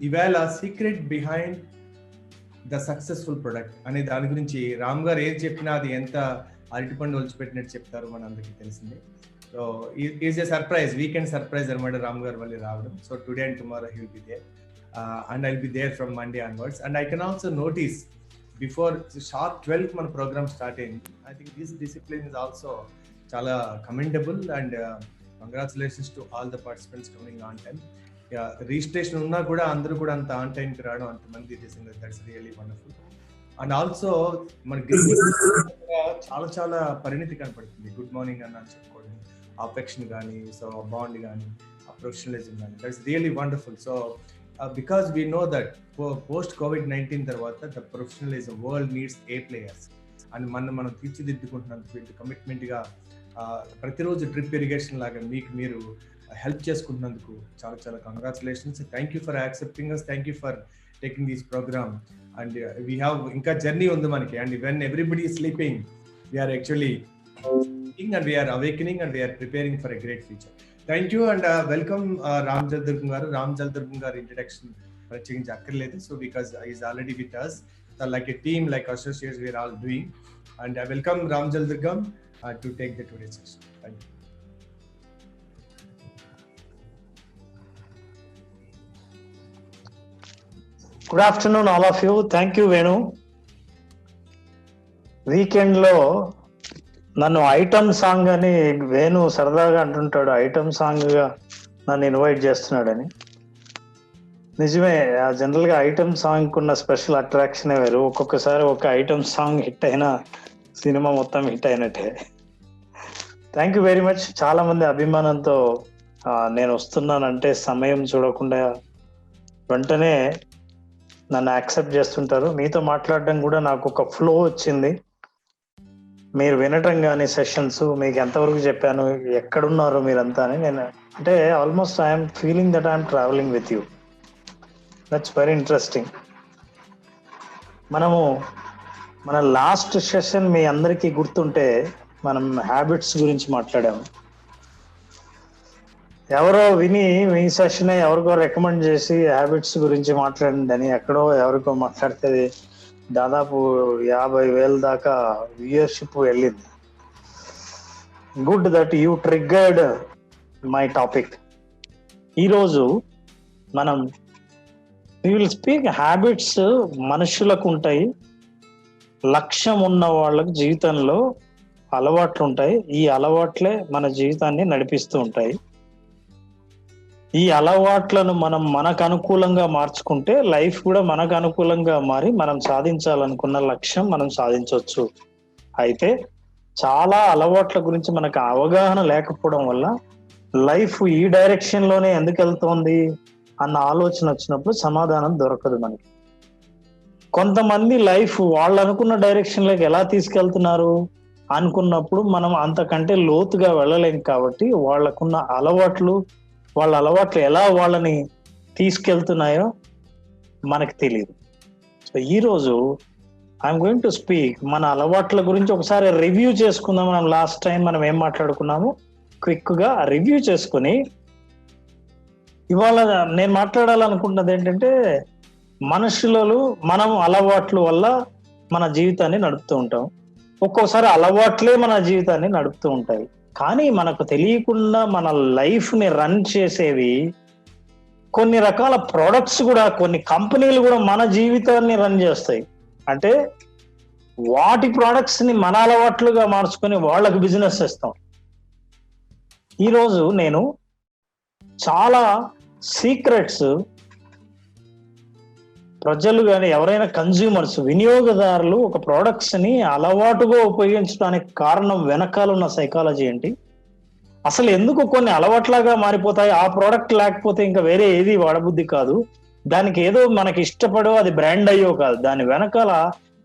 ఇవాళ secret behind the successful product అనే దాని గురించి రామ్ గారు ఏది చెప్పినా అది ఎంత అరటిపండు ఒలిచిపెట్టినట్టు చెప్తారు మన అందరికీ తెలిసిందే. So is a surprise, weekend surprise అనమాట రామ్ గారు మళ్ళీ రావడం. So today and tomorrow he will be there and I will be there from Monday onwards. And I can also notice before sharp 12 మన ప్రోగ్రామ్ స్టార్ట్ అయింది. I think this discipline is also చాలా commendable and congratulations to all the participants coming on time. Registration ఉన్నా కూడా అందరూ కూడా అంత on టైంకి రావడం, అంతమంది that's really wonderful. And also మన చాలా చాలా పరిణితి కనపడుతుంది. గుడ్ మార్నింగ్ అన్న చెప్పుకోవడం, అఫెక్షన్ కానీ, సో బాండ్ కానీ, ఆ ప్రొఫెషనలిజం కానీ, that's really wonderful. So because we know that post COVID-19 తర్వాత the professionalism world needs a players అని మనం తీర్చిదిద్దుకుంటున్నందుకు వీటి కమిట్మెంట్గా ప్రతిరోజు డ్రిప్ ఇరిగేషన్ లాగా మీకు మీరు హెల్ప్ చేసుకుంటున్నందుకు చాలా చాలా congratulations. Thank you for accepting us, thank you for taking this program. And we have ఇంకా జర్నీ ఉంది మనకి. And when everybody is sleeping we're actually and we're awakening and we're preparing for a great future. Thank you and welcome Ram Jaladurgam garu. Ram Jaladurgam garu introduction ప్రత్యేకించి అక్కర్లేదు. So because is already with us like a team, like associates we're all doing. And I welcome Ram Jaladurgam to take the today session. Thank you. Good afternoon all of you. Thank you Venu. Weekend లో నన్ను item song అని వేణు సరదాగా అంటుంటాడు, item song గా నన్ను invite చేస్తున్నాడని. నిజమే, general గా ఐటమ్ సాంగ్ ఉన్న స్పెషల్ అట్రాక్షన్ వేరు. ఒక్కొక్కసారి ఒక ఐటమ్ సాంగ్ హిట్ అయినా సినిమా మొత్తం హిట్ అయినట్టే. Thank you very much. చాలా మంది అభిమానంతో నేను వస్తున్నానంటే సమయం చూడకుండా వెంటనే నన్ను యాక్సెప్ట్ చేస్తుంటారు. మీతో మాట్లాడడం కూడా నాకు ఒక ఫ్లో వచ్చింది. మీరు వినటం కానీ సెషన్స్ మీకు ఎంతవరకు చెప్పాను, ఎక్కడున్నారు మీరంతా అని. నేను అంటే almost I'm feeling that I'm travelling with you. That's very interesting. మన లాస్ట్ సెషన్ మీ అందరికీ గుర్తుంటే మనం హ్యాబిట్స్ గురించి మాట్లాడాము. ఎవరో విని మీ సెషన్ ఎవరికో రికమెండ్ చేసి హ్యాబిట్స్ గురించి మాట్లాడండి అని ఎక్కడో ఎవరికో మాట్లాడితే దాదాపు 50,000 దాకా వ్యూయర్షిప్ వెళ్ళింది. Good that you triggered my topic. ఈరోజు మనం వి విల్ స్పీక్ హ్యాబిట్స్. మనుషులకు ఉంటాయి, లక్ష్యం ఉన్న వాళ్ళకి జీవితంలో అలవాట్లు ఉంటాయి. ఈ అలవాట్లే మన జీవితాన్ని నడిపిస్తూ ఉంటాయి. ఈ అలవాట్లను మనం మనకు అనుకూలంగా మార్చుకుంటే లైఫ్ కూడా మనకు అనుకూలంగా మారి మనం సాధించాలనుకున్న లక్ష్యం మనం సాధించవచ్చు. అయితే చాలా అలవాట్ల గురించి మనకు అవగాహన లేకపోవడం వల్ల లైఫ్ ఈ డైరెక్షన్ లోనే ఎందుకు వెళ్తోంది అన్న ఆలోచన వచ్చినప్పుడు సమాధానం దొరకదు మనకి. కొంతమంది లైఫ్ వాళ్ళు అనుకున్న డైరెక్షన్ లోకి ఎలా తీసుకెళ్తున్నారు అనుకున్నప్పుడు మనం అంతకంటే లోతుగా వెళ్ళలేం. కాబట్టి వాళ్ళకున్న వాళ్ళ అలవాట్లు ఎలా వాళ్ళని తీసుకెళ్తున్నాయో మనకు తెలియదు. సో ఈరోజు ఐఎమ్ గోయింగ్ టు స్పీక్ మన అలవాట్ల గురించి. ఒకసారి రివ్యూ చేసుకుందాం. మనం లాస్ట్ టైం మనం ఏం మాట్లాడుకున్నాము క్విక్ గా రివ్యూ చేసుకుని, ఇవాళ నేను మాట్లాడాలనుకుంటున్నది ఏంటంటే మనం అలవాట్ల వల్ల మన జీవితాన్ని నడుపుతూ ఉంటాం. ఒక్కోసారి అలవాట్లే మన జీవితాన్ని నడుపుతూ ఉంటాయి. కానీ మనకు తెలియకుండా మన లైఫ్ ని రన్ చేసేవి కొన్ని రకాల ప్రోడక్ట్స్ కూడా, కొన్ని కంపెనీలు కూడా మన జీవితాన్ని రన్ చేస్తాయి. అంటే వాటి ప్రోడక్ట్స్ ని మన అలవాట్లుగా మార్చుకొని వాళ్ళకు బిజినెస్ ఇస్తాం. ఈరోజు నేను చాలా సీక్రెట్స్ ప్రజలు కానీ ఎవరైనా కన్జ్యూమర్స్, వినియోగదారులు ఒక ప్రోడక్ట్స్ ని అలవాటుగా ఉపయోగించడానికి కారణం వెనకాల ఉన్న సైకాలజీ ఏంటి, అసలు ఎందుకు కొన్ని అలవాట్లాగా మారిపోతాయి, ఆ ప్రోడక్ట్ లేకపోతే ఇంకా వేరే ఏది వాడబుద్ధి కాదు, దానికి ఏదో మనకి ఇష్టపడో అది బ్రాండ్ అయ్యో కాదు, దాని వెనకాల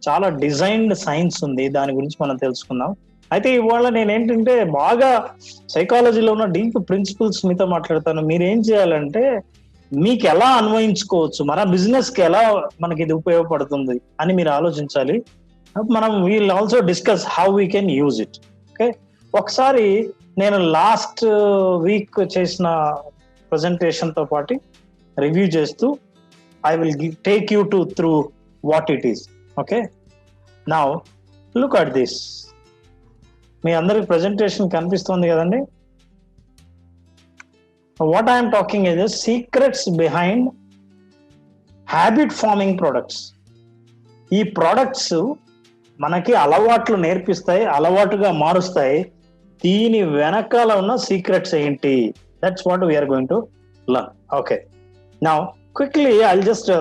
చాలా డిజైన్డ్ సైన్స్ ఉంది. దాని గురించి మనం తెలుసుకుందాం. అయితే ఇవాళ నేనేంటంటే బాగా సైకాలజీలో ఉన్న డీప్ ప్రిన్సిపల్స్ మీతో మాట్లాడతాను. మీరేం చేయాలంటే మీకు ఎలా అన్వయించుకోవచ్చు, మన బిజినెస్ కి ఎలా మనకి ఇది ఉపయోగపడుతుంది అని మీరు ఆలోచించాలి. మనం will also discuss how we can use it. Okay, ఒకసారి నేను లాస్ట్ వీక్ చేసిన ప్రజెంటేషన్ తో పాటు రివ్యూ చేస్తూ I will take you through what it is. Okay. Now, look at this. మీ అందరికి ప్రెజెంటేషన్ కనిపిస్తుంది కదండి. What I'm talking is secrets behind habit farming products. ఈ ప్రొడక్ట్స్ మనకి అలవాట్లు నేర్పిస్తాయి, అలవాటుగా మారుస్తాయి. దీని వెనకాల ఉన్న సీక్రెట్స్ ఏంటి? That's what we're going to learn. Okay, now quickly I'll just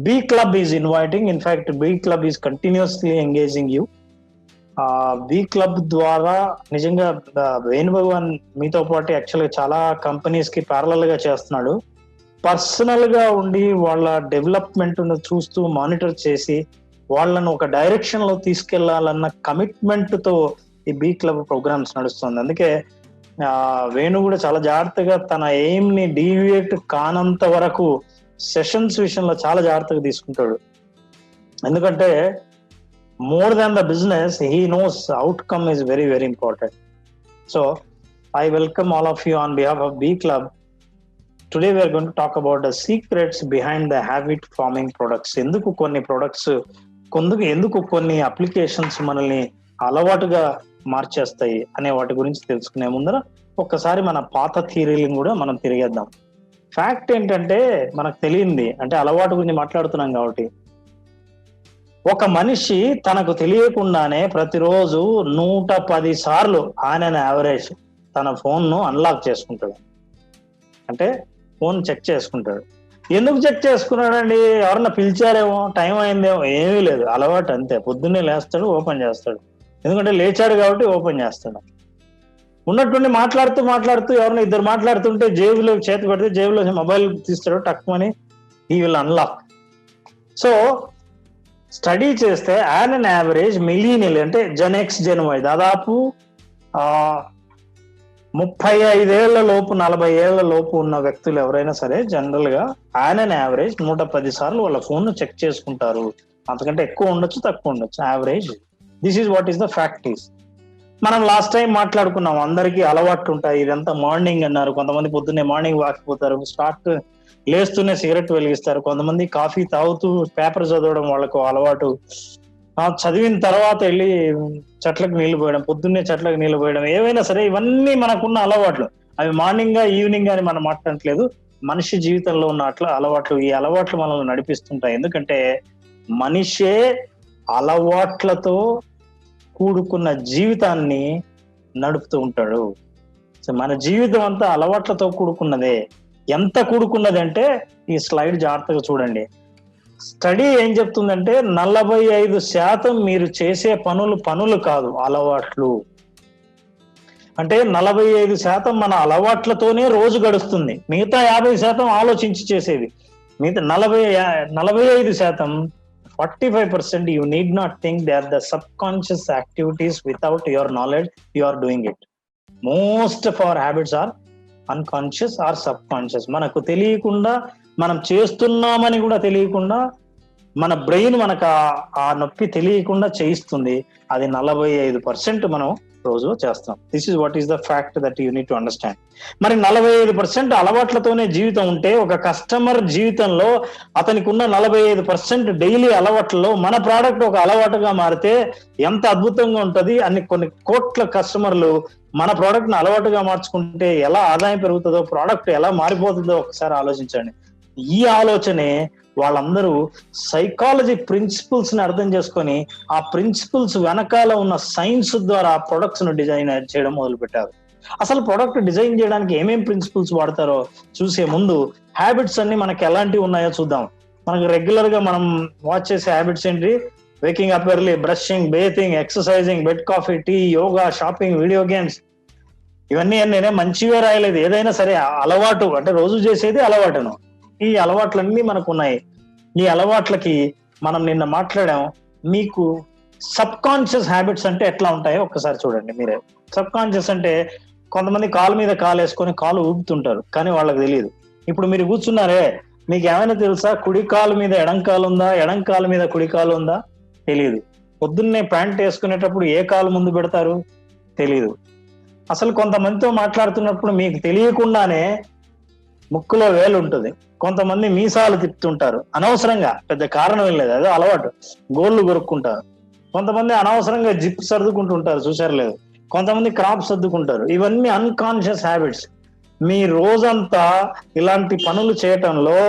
B club is inviting. In fact B club is continuously engaging you. B club ద్వారా నిజంగా వేణు భగవాన్ మీతో పాటు యాక్చువల్గా చాలా కంపెనీస్ కి ప్యారలల్ గా చేస్తున్నాడు. పర్సనల్ గా ఉండి వాళ్ళ డెవలప్మెంట్ చూస్తూ మానిటర్ చేసి వాళ్ళను ఒక డైరెక్షన్ లో తీసుకెళ్లాలన్న కమిట్మెంట్ తో ఈ బీ క్లబ్ ప్రోగ్రామ్స్ నడుస్తుంది. అందుకే వేణు కూడా చాలా జాగ్రత్తగా తన ఎయిమ్ ని డీవియేట్ కానంత వరకు సెషన్స్ విషయంలో చాలా జాగ్రత్తగా తీసుకుంటాడు. ఎందుకంటే more than the business, he knows outcome is very, very important. So I welcome all of you on behalf of B Club. Today we are going to talk about the secrets behind the habit forming products. ఎందుకు కొన్ని products, ఎందుకు కొన్ని applications మనల్ని అలవాటుగా మార్చేస్తాయి అనే వాటి గురించి తెలుసుకునే ముందర ఒక్కసారి మన పాత థియరీలను కూడా మనం తిరిగేద్దాం. ఫ్యాక్ట్ ఏంటంటే మనకు తెలియంది, అంటే అలవాటు గురించి మాట్లాడుతున్నాం కాబట్టి, ఒక మనిషి తనకు తెలియకుండానే ప్రతిరోజు 110 సార్లు ఆయన యావరేజ్ తన ఫోన్ ను అన్లాక్ చేసుకుంటాడు. అంటే ఫోన్ చెక్ చేసుకుంటాడు. ఎందుకు చెక్ చేసుకున్నాడండి? ఎవరన్నా పిలిచారేమో, టైం అయిందేమో? ఏమీ లేదు, అలవాటు అంతే. పొద్దున్నే లేస్తాడు, ఓపెన్ చేస్తాడు. ఎందుకంటే లేచాడు కాబట్టి ఓపెన్ చేస్తాడు. ఉన్నట్టుండి మాట్లాడుతూ ఎవరైనా ఇద్దరు మాట్లాడుతుంటే జేబులో చేతి పెడితే జేబులో మొబైల్ తీస్తాడు, టక్కుమని ఈ విల్ అన్లాక్. సో స్టడీ చేస్తే యాన్ అన్ యావరేజ్ మిలీనియల్ అంటే జెన్ ఎక్స్, జెన్ వై, దాదాపు 35 ఏళ్ల లోపు 40 ఏళ్ల లోపు ఉన్న వ్యక్తులు ఎవరైనా సరే జనరల్ గా యాన్ అన్ యావరేజ్ 110 సార్లు వాళ్ళ ఫోన్ ను చెక్ చేసుకుంటారు. అంతకంటే ఎక్కువ ఉండొచ్చు, తక్కువ ఉండొచ్చు, average. This is what is the fact is. మనం లాస్ట్ టైం మాట్లాడుకున్నాం, అందరికీ అలవాట్లు ఉంటాయి. ఇదంతా మార్నింగ్ అన్నారు. కొంతమంది పొద్దున్నే మార్నింగ్ వాక్ పోతారు, లేస్తూనే సిగరెట్ వెలిగిస్తారు. కొంతమంది కాఫీ తాగుతూ పేపర్ చదవడం వాళ్ళకు అలవాటు. చదివిన తర్వాత వెళ్ళి చెట్లకు నీళ్లు పోయడం, పొద్దున్నే చెట్లకు నీళ్లు పోయడం, ఏవైనా సరే ఇవన్నీ మనకున్న అలవాట్లు. అవి మార్నింగ్ గా ఈవినింగ్ అని మనం మాట్లాడట్లేదు, మనిషి జీవితంలో ఉన్న అలవాట్లు. ఈ అలవాట్లు మనల్ని నడిపిస్తుంటాయి. ఎందుకంటే మనిషే అలవాట్లతో కూడుకున్న జీవితాన్ని నడుపుతూ ఉంటాడు. సో మన జీవితం అంతా అలవాట్లతో కూడుకున్నదే. ఎంత కూడుకున్నది అంటే ఈ స్లైడ్ జాగ్రత్తగా చూడండి. స్టడీ ఏం చెప్తుందంటే 45% మీరు చేసే పనులు కాదు, అలవాట్లు. అంటే 45% మన అలవాట్లతోనే రోజు గడుస్తుంది. మిగతా 50% ఆలోచించి చేసేవి. మిగతా 45% 45% you need not think they are the subconscious activities. Without your knowledge you are doing it. Most of our habits are unconscious or subconscious. మనకు తెలియకుండా మనం చేస్తున్నామని కూడా తెలియకుండా మన బ్రెయిన్ మనకు ఆ నొప్పి తెలియకుండా చేయిస్తుంది. అది 45% మనం రోజు చేస్తాం. This is what is the fact that you need to understand. మరి 45% అలవాట్లతోనే జీవితం ఉంటే, ఒక కస్టమర్ జీవితంలో అతనికి ఉన్న 45% డైలీ అలవాట్లలో మన ప్రోడక్ట్ ఒక అలవాటుగా మారితే ఎంత అద్భుతంగా ఉంటది. కొన్ని కోట్ల కస్టమర్లు మన ప్రోడక్ట్ ని అలవాటుగా మార్చుకుంటే ఎలా ఆదాయం పెరుగుతుందో, ప్రోడక్ట్ ఎలా మారిపోతుందో ఒకసారి ఆలోచించండి. ఈ ఆలోచనే వాళ్ళందరూ సైకాలజీ ప్రిన్సిపల్స్ ని అర్థం చేసుకొని ఆ ప్రిన్సిపల్స్ వెనకాల ఉన్న సైన్స్ ద్వారా ప్రొడక్ట్స్ ను డిజైన్ చేయడం మొదలు పెట్టారు. అసలు ప్రొడక్ట్ డిజైన్ చేయడానికి ఏమేం ప్రిన్సిపల్స్ వాడతారో చూసే ముందు హ్యాబిట్స్ అన్ని మనకి ఎలాంటివి ఉన్నాయో చూద్దాం. మనకు రెగ్యులర్ గా మనం వాచ్ చేసే హ్యాబిట్స్ ఏంటి? Waking up early, brushing, bathing, exercising, bed coffee, tea, yoga, shopping, video games. ఇవన్నీ నేనే మంచిగా రాయలేదు. ఏదైనా సరే అలవాటు అంటే రోజు చేసేది అలవాటును. ఈ అలవాట్లన్నీ మనకు ఉన్నాయి. ఈ అలవాట్లకి మనం నిన్న మాట్లాడాం. మీకు సబ్ కాన్షియస్ హ్యాబిట్స్ అంటే ఎట్లా ఉంటాయో ఒక్కసారి చూడండి మీరే. సబ్ కాన్షియస్ అంటే కొంతమంది కాలు మీద కాలు వేసుకొని కాలు ఊపుతుంటారు, కానీ వాళ్ళకి తెలియదు. ఇప్పుడు మీరు కూర్చున్నారే, మీకు ఏమైనా తెలుసా? కుడి కాలు మీద ఎడం కాలు ఉందా, ఎడం కాలు మీద కుడి కాలు ఉందా? తెలియదు. పొద్దున్నే ప్యాంట్ వేసుకునేటప్పుడు ఏ కాలు ముందు పెడతారు? తెలియదు. అసలు కొంతమందితో మాట్లాడుతున్నప్పుడు మీకు తెలియకుండానే ముక్కులో వేలు ఉంటుంది, కొంతమంది మీసాలు తిప్పుతుంటారు అనవసరంగా, పెద్ద కారణం ఏం లేదు, అదే అలవాటు. గోళ్ళు కొరుక్కుంటారు, కొంతమంది అనవసరంగా జిప్ సర్దుకుంటుంటారు, చూసారు లేదు, కొంతమంది క్రాప్ సర్దుకుంటారు. ఇవన్నీ అన్కాన్షియస్ హ్యాబిట్స్. మీ రోజంతా ఇలాంటి పనులు చేయటంలో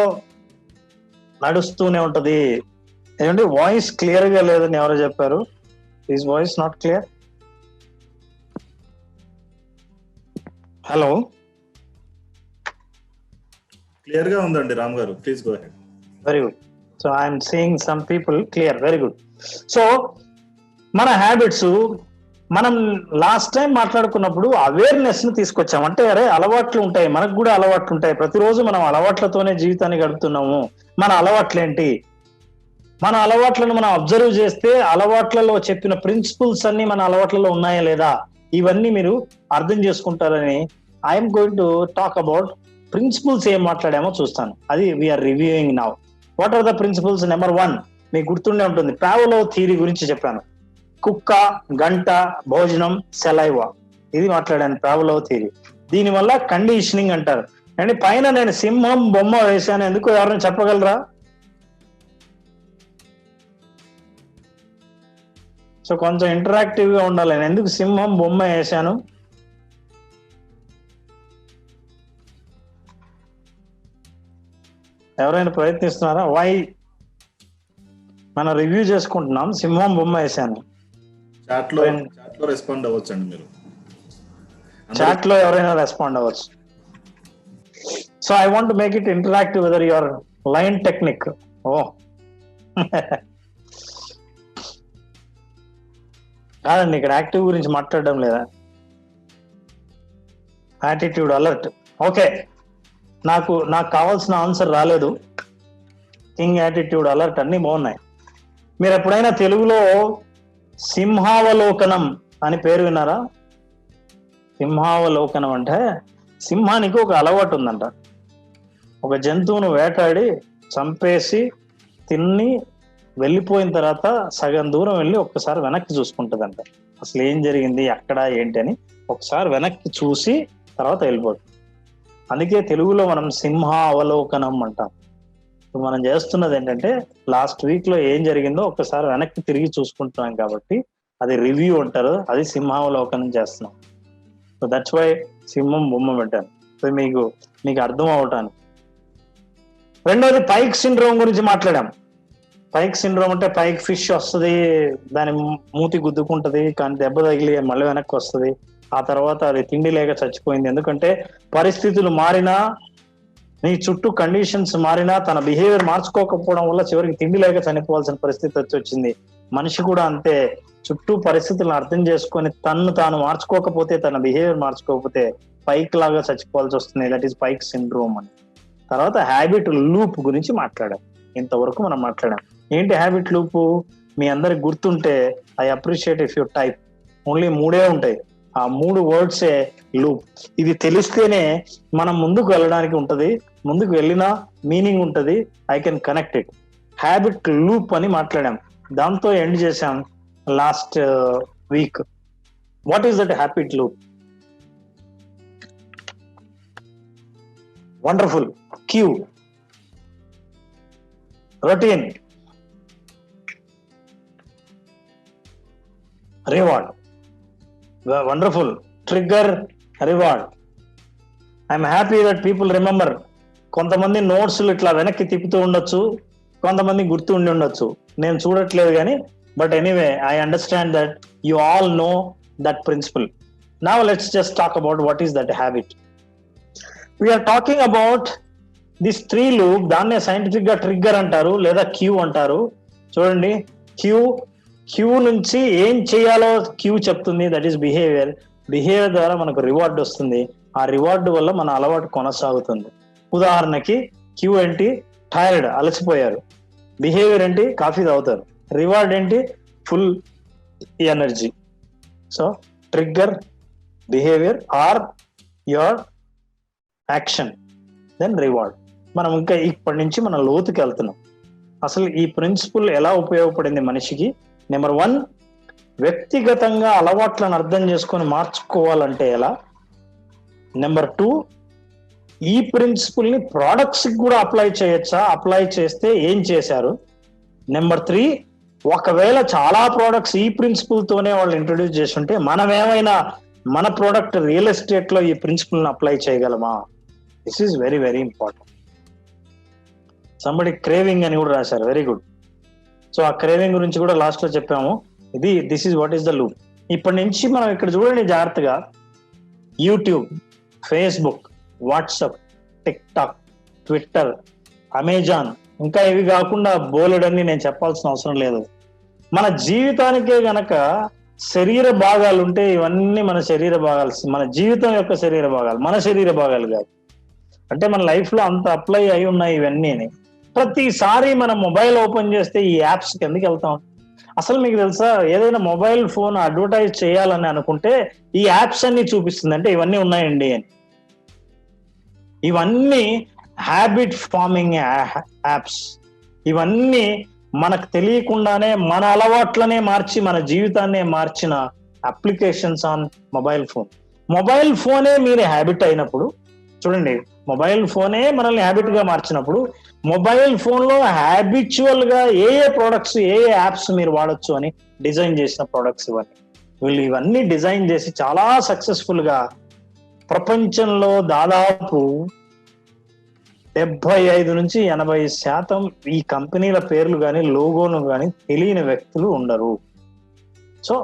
నడుస్తూనే ఉంటది. ఏంటంటే వాయిస్ క్లియర్ గా లేదని ఎవరో చెప్పారు. Is voice not clear? Hello, clear గా ఉందండి రామ్ గారు, please go ahead. Very good. So I'm seeing some people clear, very good. So మన హ్యాబిట్స్, మనం లాస్ట్ టైం మాట్లాడుకున్నప్పుడు అవేర్నెస్ ని తీసుకొచ్చాం. అంటే అరే అలవాట్లు ఉంటాయి, మనకు కూడా అలవాట్లు ఉంటాయి, ప్రతిరోజు మనం అలవాట్లతోనే జీవితాన్ని గడుపుతున్నాము. మన అలవాట్లేంటి, మన అలవాట్లను మనం అబ్జర్వ్ చేస్తే అలవాట్లలో చెప్పిన ప్రిన్సిపల్స్ అన్ని మన అలవాట్లలో ఉన్నాయా లేదా, ఇవన్నీ మీరు అర్థం చేసుకుంటారని I'm going to talk about principles. ఏం మాట్లాడామో చూస్తాను, అది we're reviewing now. What are the principles? Number 1 మీకు గుర్తుండే ఉంటుంది, పావలోవ్ థియరీ గురించి చెప్పాను. కుక్క, గంట, భోజనం, సెలైవా, ఇది మాట్లాడాను, పావలోవ్ థియరీ. దీనివల్ల కండిషనింగ్ అంటారు. అండ్ పైన నేను సింహం బొమ్మ వేశాను, ఎందుకు ఎవరైనా చెప్పగలరా? సో కొంచెం ఇంటరాక్టివ్ గా ఉండాలి. నేను ఎందుకు సింహం బొమ్మ వేశాను? ఎవరైనా ప్రయత్నిస్తున్నారా? వై? మనం రివ్యూ చేసుకుంటున్నాం, సింహం బొమ్మ వేశాను. చాట్ లో రెస్పాండ్ అవ్వచ్చండి మీరు, చాట్ లో ఎవరైనా రెస్పాండ్ అవ్వచ్చు. So I want make it interactive whether your line technique. ఓ కాదండి, ఇక్కడ యాక్టివ్ గురించి మాట్లాడడం లేదా, యాటిట్యూడ్ అలర్ట్. ఓకే, నాకు కావాల్సిన ఆన్సర్ రాలేదు. కింగ్, యాటిట్యూడ్, అలర్ట్ అన్ని బాగున్నాయి. మీరు ఎప్పుడైనా తెలుగులో సింహావలోకనం అని పేరు విన్నారా? సింహావలోకనం అంటే సింహానికి ఒక అలవాటు ఉందంట. ఒక జంతువును వేటాడి చంపేసి తిని వెళ్ళిపోయిన తర్వాత సగం దూరం వెళ్ళి ఒక్కసారి వెనక్కి చూసుకుంటుందంట. అసలు ఏం జరిగింది, ఎక్కడ, ఏంటి అని ఒకసారి వెనక్కి చూసి తర్వాత వెళ్ళిపోతుంది. అందుకే తెలుగులో మనం సింహ అవలోకనం అంటాం. మనం చేస్తున్నది ఏంటంటే లాస్ట్ వీక్ లో ఏం జరిగిందో ఒక్కసారి వెనక్కి తిరిగి చూసుకుంటున్నాం కాబట్టి అది రివ్యూ అంటారు, అది సింహావలోకనం చేస్తున్నాం. సో దట్స్ వై సింహం బొమ్మ పెట్టాను, సో మీకు అర్థం అవటానికి. రెండోది పైక్ సిండ్రోమ్ గురించి మాట్లాడాం. పైక్ సిండ్రోమ్ అంటే పైకి ఫిష్ వస్తుంది, దాని మూతి గుద్దుకుంటది, కానీ దెబ్బ తగిలి మళ్ళీ వెనక్కి వస్తుంది. ఆ తర్వాత అది తిండి లేక చచ్చిపోయింది. ఎందుకంటే పరిస్థితులు మారినా, నీ చుట్టూ కండిషన్స్ మారినా, తన బిహేవియర్ మార్చుకోకపోవడం వల్ల చివరికి తిండి లేక చనిపోవాల్సిన పరిస్థితి వచ్చింది. మనిషి కూడా అంతే, చుట్టూ పరిస్థితులను అర్థం చేసుకొని తాను మార్చుకోకపోతే, తన బిహేవియర్ మార్చుకోకపోతే పైక్ లాగా చచ్చిపోవాల్సి వస్తుంది. దట్ ఈస్ పైక్ సిండ్రోమ్ అని. తర్వాత హ్యాబిట్ లూప్ గురించి మాట్లాడాం. ఇంతవరకు మనం మాట్లాడాం. ఏంటి హ్యాబిట్ లూపు? మీ అందరికి గుర్తుంటే I appreciate if you type. Only 3 ఉంటాయి, ఆ 3 వర్డ్సే లూప్. ఇది తెలిస్తేనే మనం ముందుకు వెళ్ళడానికి ఉంటది, ముందుకు వెళ్ళినా మీనింగ్ ఉంటది. I can connect it. Habit loop అని మాట్లాడాం, దాంతో ఎండ్ చేశాం last week. What is that habit loop? Wonderful. Cue, routine, reward. Wonderful. Trigger, reward. I'm happy that people remember. కొంతమంది నోట్స్లు ఇట్లా వెనక్కి తిప్పుతూ ఉండొచ్చు, కొంతమంది గుర్తు ఉండి ఉండొచ్చు, నేను చూడట్లేదు కానీ. But anyway, I understand that you all know that principle. Now let's just talk about what is that habit. We're talking about this 3 loop. దాన్నే సైంటిఫిక్ గా ట్రిగ్గర్ అంటారు లేదా క్యూ అంటారు. చూడండి, క్యూ నుంచి ఏం చేయాలో క్యూ చెప్తుంది, దట్ ఈస్ బిహేవియర్. బిహేవియర్ ద్వారా మనకు రివార్డ్ వస్తుంది, ఆ రివార్డు వల్ల మన అలవాటు కొనసాగుతుంది. ఉదాహరణకి క్యూ ఏంటి? టైర్డ్, అలసిపోయారు. బిహేవియర్ ఏంటి? కాఫీ తాగుతారు. రివార్డ్ ఏంటి? Full energy. So trigger, behaviour are your action, then reward. మనం ఇంకా ఇప్పటి నుంచి మనం లోతుకి వెళ్తున్నాం. అసలు ఈ ప్రిన్సిపల్ ఎలా ఉపయోగపడింది మనిషికి? నెంబర్ 1, వ్యక్తిగతంగా అలవాట్లను అర్థం చేసుకొని మార్చుకోవాలంటే ఎలా? నెంబర్ 2, ఈ ప్రిన్సిపల్ ని ప్రొడక్ట్స్ కూడా అప్లై చేయొచ్చా, అప్లై చేస్తే ఏం చేశారు? నెంబర్ 3, ఒకవేళ చాలా ప్రోడక్ట్స్ ఈ ప్రిన్సిపల్ తోనే వాళ్ళు ఇంట్రొడ్యూస్ చేస్తుంటే మనం ఏమైనా మన ప్రోడక్ట్ రియల్ ఎస్టేట్ లో ఈ ప్రిన్సిపల్ ని అప్లై చేయగలమా? This is very very important. Somebody craving అని కూడా రాశారు, వెరీ గుడ్. సో ఆ క్రేవింగ్ గురించి కూడా లాస్ట్ లో చెప్పాము. This is what is the loop. ఇప్పటి నుంచి మనం ఇక్కడ చూడండి జాగ్రత్తగా, YouTube, Facebook, WhatsApp, tick talk, Twitter, Amazon, ఇంకా ఇవి కాకుండా బోలెడన్ని నేను చెప్పాల్సిన అవసరం లేదు. మన జీవితానికే గనక శరీర భాగాలు ఉంటే ఇవన్నీ మన శరీర భాగాలు, మన జీవితం యొక్క శరీర భాగాలు, మన శరీర భాగాలు కాదు. అంటే మన లైఫ్ లో అంత అప్లై అయి ఉన్నాయి ఇవన్నీ. ప్రతిసారి మనం మొబైల్ ఓపెన్ చేస్తే ఈ యాప్స్ కిందకి వెళ్తాం. అసలు మీకు తెలుసా, ఏదైనా మొబైల్ ఫోన్ అడ్వర్టైజ్ చేయాలని అనుకుంటే ఈ యాప్స్ అన్ని చూపిస్తుంది, అంటే ఇవన్నీ ఉన్నాయండి అని. ఇవన్నీ హ్యాబిట్ ఫార్మింగ్ యాప్స్. ఇవన్నీ మనకు తెలియకుండానే మన అలవాట్లనే మార్చి మన జీవితాన్నే మార్చిన applications on mobile phone. Mobile ఫోనే మీరు హ్యాబిట్ అయినప్పుడు చూడండి, మొబైల్ ఫోనే మనల్ని హ్యాబిట్ గా మార్చినప్పుడు మొబైల్ ఫోన్ లో హ్యాబిచువల్ గా ఏ ప్రొడక్ట్స్, ఏ యాప్స్ మీరు వాడొచ్చు అని డిజైన్ చేసిన ప్రొడక్ట్స్ ఇవన్నీ. వీళ్ళు ఇవన్నీ డిజైన్ చేసి చాలా సక్సెస్ఫుల్ గా ప్రపంచంలో దాదాపు 75 నుంచి 80% ఈ కంపెనీల పేర్లు కానీ లోగోను కానీ తెలియని వ్యక్తులు ఉండరు. సో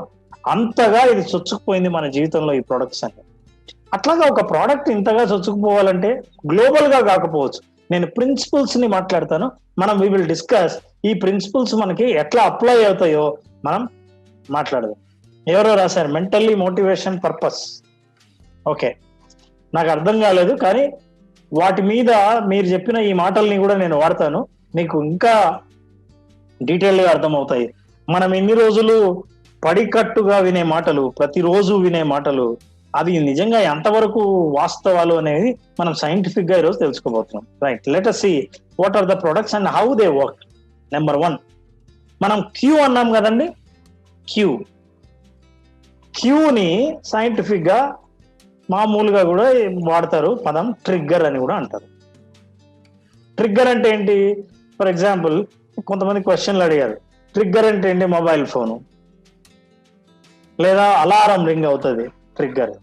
అంతగా ఇది చొచ్చుకుపోయింది మన జీవితంలో ఈ ప్రొడక్ట్స్ అంటే. అట్లాగా ఒక ప్రోడక్ట్ ఇంతగా చొచ్చుకుపోవాలంటే గ్లోబల్ గా కాకపోవచ్చు. నేను ప్రిన్సిపల్స్ ని మాట్లాడతాను. మనం వి విల్ డిస్కస్ ఈ ప్రిన్సిపల్స్ మనకి ఎట్లా అప్లై అవుతాయో మనం మాట్లాడదాం. ఎవరో రాశారు మెంటల్లీ మోటివేషన్ పర్పస్. ఓకే, నాకు అర్థం కాలేదు, కానీ వాటి మీద మీరు చెప్పిన ఈ మాటల్ని కూడా నేను వాడతాను, మీకు ఇంకా డీటెయిల్ గా అర్థమవుతాయి. మనం ఎన్ని రోజులు పడికట్టుగా వినే మాటలు, ప్రతిరోజు వినే మాటలు, అవి నిజంగా ఎంతవరకు వాస్తవాలు అనేది మనం సైంటిఫిక్ గా ఈరోజు తెలుసుకోబోతున్నాం. Right, let us see what are the products and how they work. Number 1, మనం క్యూ అన్నాం కదండి. క్యూని సైంటిఫిక్ గా మామూలుగా కూడా వాడతారు పదం ట్రిగ్గర్ అని కూడా అంటారు. ట్రిగ్గర్ అంటే ఏంటి? ఫర్ ఎగ్జాంపుల్ కొంతమంది క్వశ్చన్లు అడిగారు, ట్రిగ్గర్ అంటే ఏంటి? మొబైల్ ఫోను లేదా అలారం రింగ్ అవుతుంది, ట్రిగ్గర్.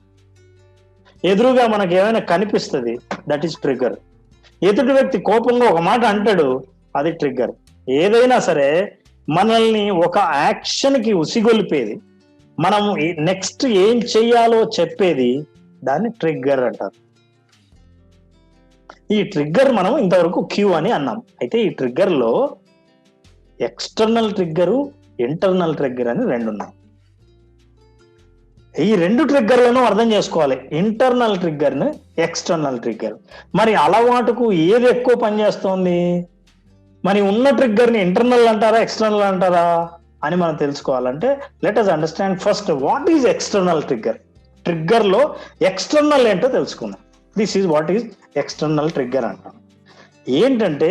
ఎదురుగా మనకి ఏమైనా కనిపిస్తుంది, దట్ ఈస్ ట్రిగ్గర్. ఎదుటి వ్యక్తి కోపంగా ఒక మాట అంటాడు, అది ట్రిగ్గర్. ఏదైనా సరే మనల్ని ఒక యాక్షన్ కి ఉసిగొలిపేది, మనం నెక్స్ట్ ఏం చెయ్యాలో చెప్పేది, దాన్ని ట్రిగ్గర్ అంటారు. ఈ ట్రిగ్గర్ మనం ఇంతవరకు క్యూ అని అన్నాం. అయితే ఈ ట్రిగ్గర్ లో ఎక్స్టర్నల్ ట్రిగ్గరు, ఇంటర్నల్ ట్రిగ్గర్ అని 2 ఉన్నాయి. ఈ 2 ట్రిగ్గర్లను అర్థం చేసుకోవాలి, ఇంటర్నల్ ట్రిగ్గర్ ని, ఎక్స్టర్నల్ ట్రిగ్గర్. మరి అలవాటుకు ఏది ఎక్కువ పనిచేస్తోంది? మరి ఉన్న ట్రిగ్గర్ ని ఇంటర్నల్ అంటారా, ఎక్స్టర్నల్ అంటారా అని మనం తెలుసుకోవాలంటే let us understand first what is external trigger. Trigger లో ఎక్స్టర్నల్ ఏంటో తెలుసుకుందాం. This is what is external trigger అంటాం. ఏంటంటే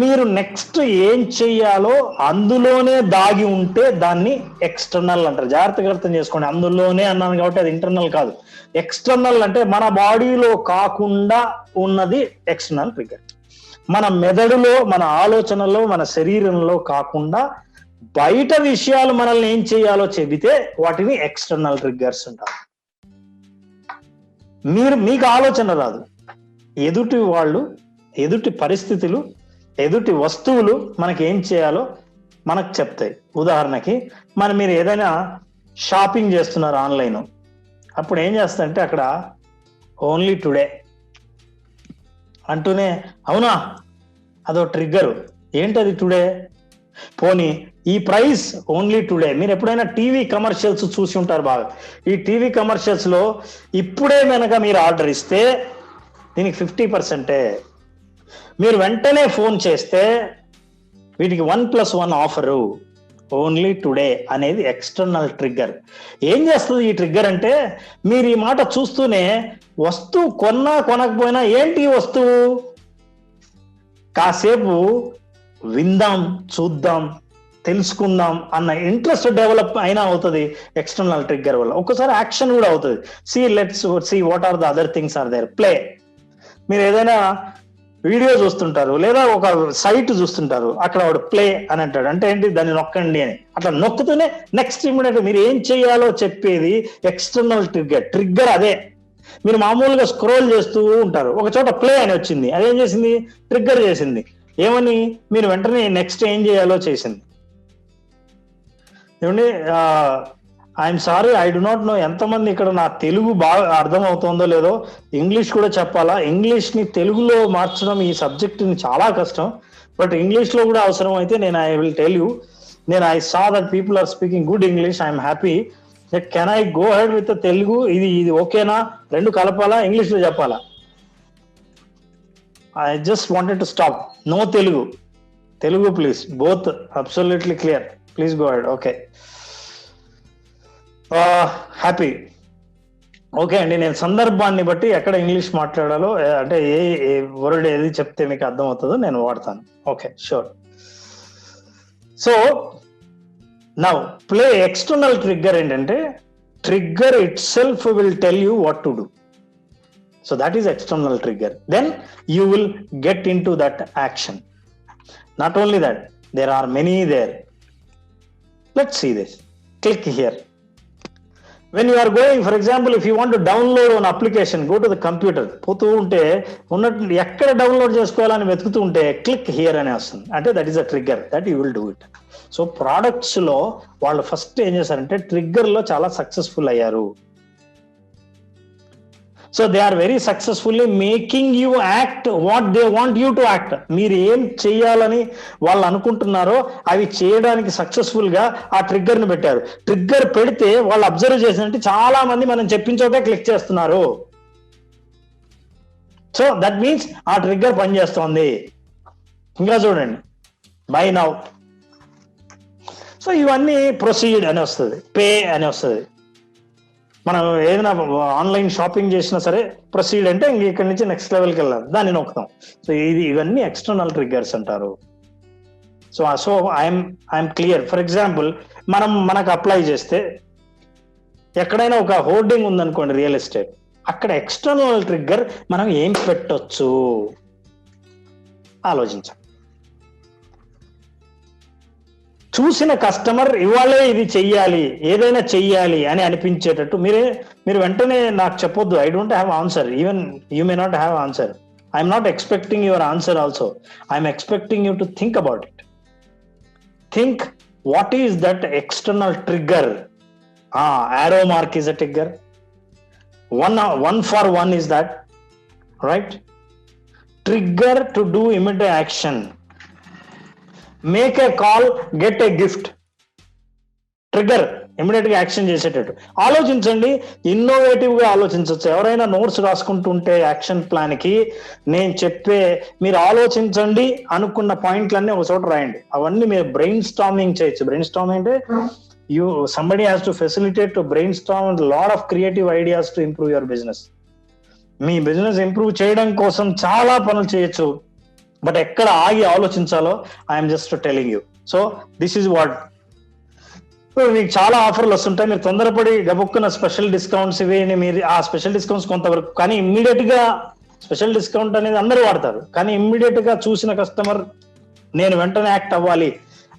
మీరు నెక్స్ట్ ఏం చెయ్యాలో అందులోనే దాగి ఉంటే దాన్ని ఎక్స్టర్నల్ అంటారు. జాగ్రత్తగా అర్థం చేసుకోండి, అందులోనే అన్నాను కాబట్టి అది ఇంటర్నల్ కాదు. ఎక్స్టర్నల్ అంటే మన బాడీలో కాకుండా ఉన్నది ఎక్స్టర్నల్ ట్రిగ్గర్. మన మెదడులో, మన ఆలోచనలో, మన శరీరంలో కాకుండా బయట విషయాలు మనల్ని ఏం చేయాలో చెబితే వాటిని ఎక్స్టర్నల్ ట్రిగ్గర్స్ అంటారు. మీకు ఆలోచన రాదు, ఎదుటి వాళ్ళు, ఎదుటి పరిస్థితులు, ఎదుటి వస్తువులు మనకి ఏం చేయాలో మనకు చెప్తాయి. ఉదాహరణకి మీరు ఏదైనా షాపింగ్ చేస్తున్నారు ఆన్లైన్, అప్పుడు ఏం చేస్తారంటే అక్కడ ఓన్లీ టుడే అంటూనే, అవునా, అదో ట్రిగ్గర్. ఏంటది టుడే? పోనీ ఈ ప్రైస్ ఓన్లీ టుడే. మీరు ఎప్పుడైనా టీవీ కమర్షియల్స్ చూసి ఉంటారు బాగా. ఈ టీవీ కమర్షియల్స్ లో ఇప్పుడే కనుక మీరు ఆర్డర్ ఇస్తే దీనికి 50%. మీరు వెంటనే ఫోన్ చేస్తే వీటికి 1+1 ఆఫరు, ఓన్లీ టుడే అనేది ఎక్స్టర్నల్ ట్రిగ్గర్. ఏం చేస్తుంది ఈ ట్రిగ్గర్ అంటే, మీరు ఈ మాట చూస్తూనే వస్తువు కొన్నా కొనకపోయినా ఏంటి వస్తువు, కాసేపు విందాం, చూద్దాం, తెలుసుకుందాం అన్న ఇంట్రెస్ట్ డెవలప్ అయినా అవుతుంది ఎక్స్టర్నల్ ట్రిగ్గర్ వల్ల. ఒక్కసారి యాక్షన్ కూడా అవుతుంది. Let's see what are the other things are there. Play. మీరు ఏదైనా వీడియో చూస్తుంటారు లేదా ఒక సైట్ చూస్తుంటారు, అక్కడ వాడు ప్లే అని అంటాడు, అంటే ఏంటి, దాన్ని నొక్కండి అని. అట్లా నొక్కుతూనే నెక్స్ట్ ఇమీడియట్ మీరు ఏం చేయాలో చెప్పేది ఎక్స్టర్నల్ ట్రిగ్గర్ అదే. మీరు మామూలుగా స్క్రోల్ చేస్తూ ఉంటారు, ఒక చోట ప్లే అని వచ్చింది, అదేం చేసింది, ట్రిగ్గర్ చేసింది. ఏమని, మీరు వెంటనే నెక్స్ట్ ఏం చేయాలో చేసింది. ఏమండి, I'm sorry, I do not know ఎంతమంది ఇక్కడ నా తెలుగు బాగా అర్థం అవుతుందో లేదో, ఇంగ్లీష్ కూడా చెప్పాలా. ఇంగ్లీష్ ని తెలుగులో మార్చడం ఈ సబ్జెక్ట్ ని చాలా కష్టం, బట్ ఇంగ్లీష్ లో కూడా అవసరం అయితే నేను ఐ విల్ టెల్ యూ. నేను I saw that people are speaking good English, I'm happy. Can I go head with Telugu? ఇది ఓకేనా? రెండు కలపాలా, ఇంగ్లీష్ లో చెప్పాలా? I just wanted to stop. No Telugu please, both absolutely clear. Please go head. Okay, happy. Okay అండి, నేను సందర్భాన్ని బట్టి ఎక్కడ ఇంగ్లీష్ మాట్లాడాలో, అంటే ఏ వర్డ్ ఏది చెప్తే మీకు అర్థం అవుతుందో నేను వాడతాను. Okay, sure. So now play external trigger ఏంటంటే, trigger itself will tell you what to do. So that is external trigger. Then you will get into that action. Not only that, there are many there. Let's see this. Click here. When you are going, for example, if you want to download an application, go to the computer. పోతూ ఉంటే ఉన్నట్టు ఎక్కడ download చేసుకోవాలని వెతుకుతూ ఉంటే click here అని వస్తుంది, అంటే that is a trigger that you will do it. So products లో వాళ్ళు ఫస్ట్ ఏం చేశారంటే ట్రిగ్గర్ లో చాలా సక్సెస్ఫుల్ అయ్యారు. So they are very successfully making you act what they want you to act. మీరు ఏం చెయ్యాలని వాళ్ళు అనుకుంటున్నారో అవి చేయడానికి సక్సెస్ఫుల్ గా ఆ ట్రిగ్గర్ ని పెట్టారు. ట్రిగ్గర్ పెడితే వాళ్ళు అబ్జర్వ్ చేసినట్టు చాలా మంది మనం చెప్పించోటే క్లిక్ చేస్తున్నారు. సో దట్ మీన్స్ ఆ ట్రిగ్గర్ పనిచేస్తోంది. ఇంకా చూడండి, బై నౌ. సో ఇవన్నీ ప్రొసీడ్ అని వస్తుంది, పే అని వస్తుంది. మనం ఏదైనా ఆన్లైన్ షాపింగ్ చేసినా సరే ప్రొసీడ్ అంటే ఇంక ఇక్కడి నుంచి నెక్స్ట్ లెవెల్కి వెళ్ళాలి, దాన్ని నొక్కుతాం. సో ఇవన్నీ ఎక్స్టర్నల్ ట్రిగ్గర్స్ అంటారు. So I'm clear. For example, మనకు అప్లై చేస్తే ఎక్కడైనా ఒక హోర్డింగ్ ఉందనుకోండి, రియల్ ఎస్టేట్, అక్కడ ఎక్స్టర్నల్ ట్రిగ్గర్ మనం ఏం పెట్టొచ్చు ఆలోచించాం. చూసిన కస్టమర్ ఇవాళే ఇది చెయ్యాలి, ఏదైనా చెయ్యాలి అని అనిపించేటట్టు మీరు వెంటనే నాకు చెప్పొద్దు, I don't have answer, even you may not have answer. I'm not expecting your answer also, I'm expecting you to think about it. Think what is that external trigger. arrow mark is a trigger. One for one is that, right? Trigger to do immediate action. Make a call, get a gift. Trigger immediate గా action చేసేటట్టు ఆలోచించండి, innovative గా ఆలోచించవచ్చు. ఎవరైనా notes రాసుకుంటుంటే action plan కి నేను చెప్పే, మీరు ఆలోచించండి అనుకున్న పాయింట్లన్నీ ఒక చోట రాయండి. అవన్నీ మీరు బ్రెయిన్ స్టార్మింగ్ చేయొచ్చు. బ్రెయిన్ స్టార్మింగ్ అంటే somebody has to facilitate to brainstorm a lot of creative ideas to improve your business. మీ బిజినెస్ ఇంప్రూవ్ చేయడం కోసం చాలా పనులు చేయొచ్చు, బట్ ఎక్కడ ఆగి ఆలోచించాలో I'm just telling you. So this is what. మీకు చాలా ఆఫర్లు వస్తుంటాయి, మీరు తొందరపడి గబుక్కున్న స్పెషల్ డిస్కౌంట్స్ ఇవి, మీరు ఆ స్పెషల్ డిస్కౌంట్స్ కొంతవరకు, కానీ ఇమ్మీడియట్ గా స్పెషల్ డిస్కౌంట్ అనేది అందరూ వాడతారు, కానీ ఇమ్మీడియట్ గా చూసిన కస్టమర్ నేను వెంటనే యాక్ట్ అవ్వాలి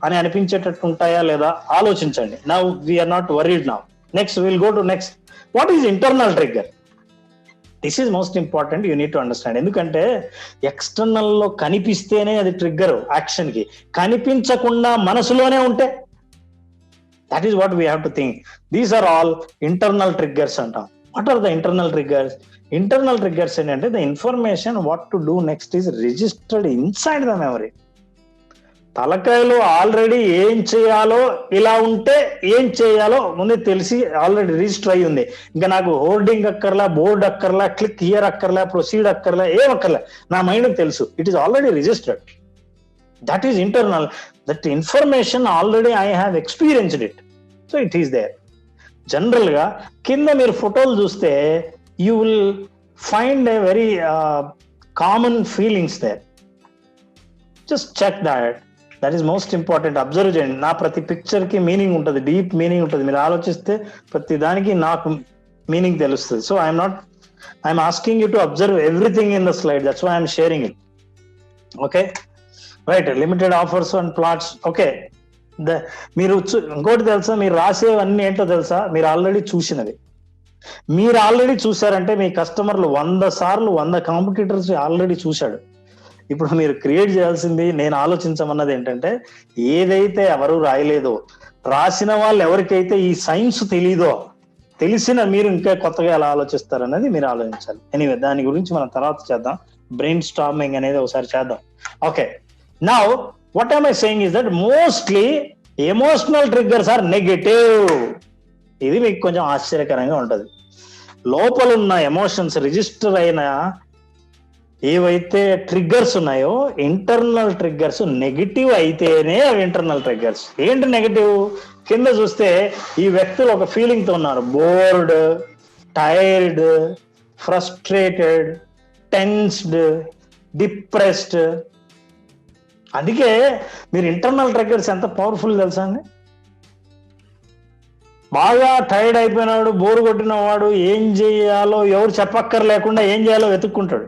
అని అనిపించేటట్టు ఉంటాయా లేదా ఆలోచించండి. Now we're not worried. Now next will go to next. What is internal trigger? This is most important, you need to understand. ఎందుకంటే ఎక్స్టర్నల్ లో కనిపిస్తేనే అది ట్రిగ్గర్ యాక్షన్ కి, కనిపించకుండా మనసులోనే ఉంటే that is what we have to think. These are all internal triggers అంటాం. What are the internal triggers? Internal triggers ఏంటంటే the information what to do next is registered inside the memory. తలకాయలో already ఏం చేయాలో, ఇలా ఉంటే ఏం చేయాలో ముందే తెలిసి ఆల్రెడీ రిజిస్టర్ అయ్యి ఉంది. ఇంకా నాకు హోర్డింగ్ అక్కర్లా, బోర్డ్ అక్కర్లా, క్లిక్ హియర్ అక్కర్లా, ప్రొసీడ్ అక్కర్లా, ఏం అక్కర్లా, నా మైండ్ తెలుసు. It is already registered. That is internal. That information already I have experienced it, so it is there. General గా కింద మీరు ఫోటోలు చూస్తే you will find a very common feelings there. Just check that. That is most important. Observe చేయండి. నా ప్రతి picture కి meaning ఉంటుంది, డీప్ మీనింగ్ ఉంటుంది. మీరు ఆలోచిస్తే ప్రతి దానికి నాకు మీనింగ్ తెలుస్తుంది. So I'm not I'm asking you to observe everything in the slide, that's why I'm sharing it. Okay right, limited offers and plots. Okay, మీరు ఇంకోటి తెలుసా, మీరు రాసేవన్నీ ఏంటో తెలుసా, మీరు ఆల్రెడీ చూసినవి. మీరు ఆల్రెడీ చూసారంటే మీ కస్టమర్లు 100 సార్లు 100 కాంపిటీటర్స్ ఆల్రెడీ చూశాడు. ఇప్పుడు మీరు క్రియేట్ చేయాల్సింది, నేను ఆలోచించమన్నది ఏంటంటే, ఏదైతే ఎవరు రాయలేదో, రాసిన వాళ్ళు ఎవరికైతే ఈ సైన్స్ తెలీదో, తెలిసిన మీరు ఇంకా కొత్తగా ఎలా ఆలోచిస్తారనేది మీరు ఆలోచించాలి. ఎనీవే, దాని గురించి మనం తర్వాత చేద్దాం. బ్రెయిన్ స్టార్మింగ్ అనేది ఒకసారి చేద్దాం. Okay, now what I'm I saying is that mostly emotional triggers are negative. ఇది మీకు కొంచెం ఆశ్చర్యకరంగా ఉంటుంది. లోపల ఉన్న ఎమోషన్స్ రిజిస్టర్ అయిన ఏవైతే ట్రిగ్గర్స్ ఉన్నాయో, ఇంటర్నల్ ట్రిగ్గర్స్ నెగిటివ్ అయితేనే అవి ఇంటర్నల్ ట్రిగ్గర్స్. ఏంటి నెగిటివ్? కింద చూస్తే ఈ వ్యక్తులు ఒక ఫీలింగ్ తో ఉన్నారు, board, tired, frustrated, tensed, depressed. అందుకే మీరు ఇంటర్నల్ ట్రిగ్గర్స్ ఎంత పవర్ఫుల్ తెలుసా అండి. బాగా టైర్డ్ అయిపోయినాడు, బోరు కొట్టిన వాడు ఏం చేయాలో ఎవరు చెప్పక్కర్ లేకుండా ఏం చేయాలో వెతుక్కుంటాడు.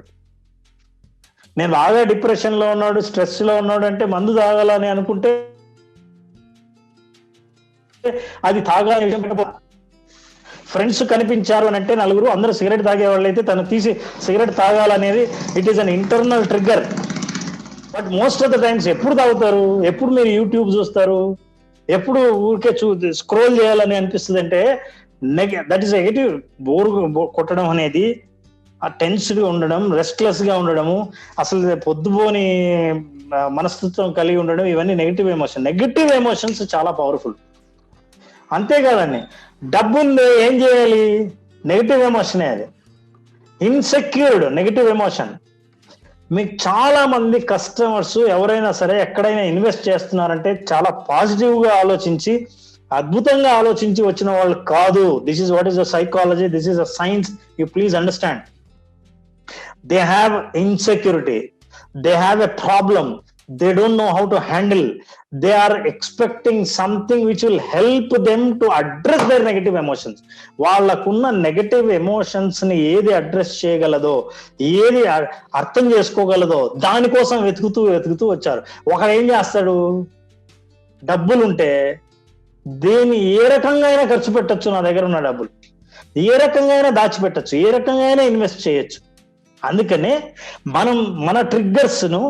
నేను బాగా డిప్రెషన్ లో ఉన్నాడు, స్ట్రెస్ లో ఉన్నాడు అంటే మందు తాగాలని అనుకుంటే అది తాగాలని విషయం. ఫ్రెండ్స్ కనిపించారు అని అంటే నలుగురు, అందరూ సిగరెట్ తాగేవాళ్ళు అయితే తను తీసి సిగరెట్ తాగాలనేది it is an internal trigger. But most of the times ఎప్పుడు తాగుతారు? ఎప్పుడు మీరు యూట్యూబ్ చూస్తారు? ఎప్పుడు ఊరికే స్క్రోల్ చేయాలని అనిపిస్తుంది అంటే దట్ ఈస్ నెగటివ్. బోర్ కొట్టడం అనేది, ఆ టెన్స్డ్ గా ఉండడం, రెస్ట్లెస్ గా ఉండడము, అసలు పొద్దుపోని మనస్తత్వం కలిగి ఉండడం, ఇవన్నీ నెగిటివ్ ఎమోషన్. నెగిటివ్ ఎమోషన్స్ చాలా పవర్ఫుల్. అంతేకాదండి, డబ్బు ఉంది ఏం చేయాలి? నెగిటివ్ ఎమోషనే అది. Insecured, negative emotion. మీకు చాలా మంది కస్టమర్స్ ఎవరైనా సరే ఎక్కడైనా ఇన్వెస్ట్ చేస్తున్నారంటే చాలా పాజిటివ్ గా ఆలోచించి, అద్భుతంగా ఆలోచించి వచ్చిన వాళ్ళు కాదు. This is what is the psychology, this is the science, you please understand. They have insecurity, they have a problem, they don't know how to handle, they are expecting something which will help them to address their negative emotions. వాళ్ళకున్న negative emotions ని ఏది address చేయగలదో, ఏది అర్థం చేసుకోగలదో దానికోసం వెతుకుతూ వచ్చారు. ఒకడు ఏం చేస్తాడు, డబ్బులుంటే దేని ఏ రకంగా అయినా ఖర్చు పెట్టచ్చు, నా దగ్గర ఉన్న డబ్బులు ఏ రకంగా అయినా దాచిపెట్టచ్చు, ఏ రకంగా అయినా ఇన్వెస్ట్ చేయొచ్చు. అందుకనే మనం మన ట్రిగ్గర్స్ ను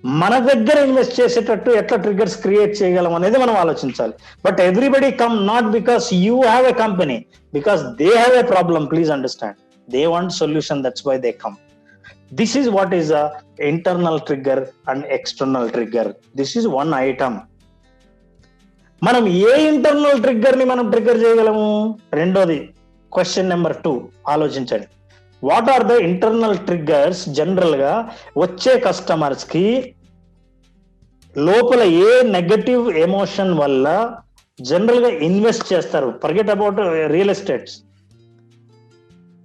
మన దగ్గర ఇన్వెస్ట్ చేసేటట్టు ఎట్లా ట్రిగ్గర్స్ క్రియేట్ చేయగలం అనేది మనం ఆలోచించాలి. But everybody come not because you have a company, because they have a problem. Please understand, they want solution, that's why they come. This is what is a internal trigger and external trigger. This is one item. మనం ఏ internal trigger ని మనం trigger చేయగలము? రెండోది, question number 2 ఆలోచించండి. What are the internal triggers? General గా వచ్చే customers కి లోపల ఏ నెగటివ్ ఎమోషన్ వల్ల జనరల్ గా ఇన్వెస్ట్ చేస్తారు? Forget about real estates.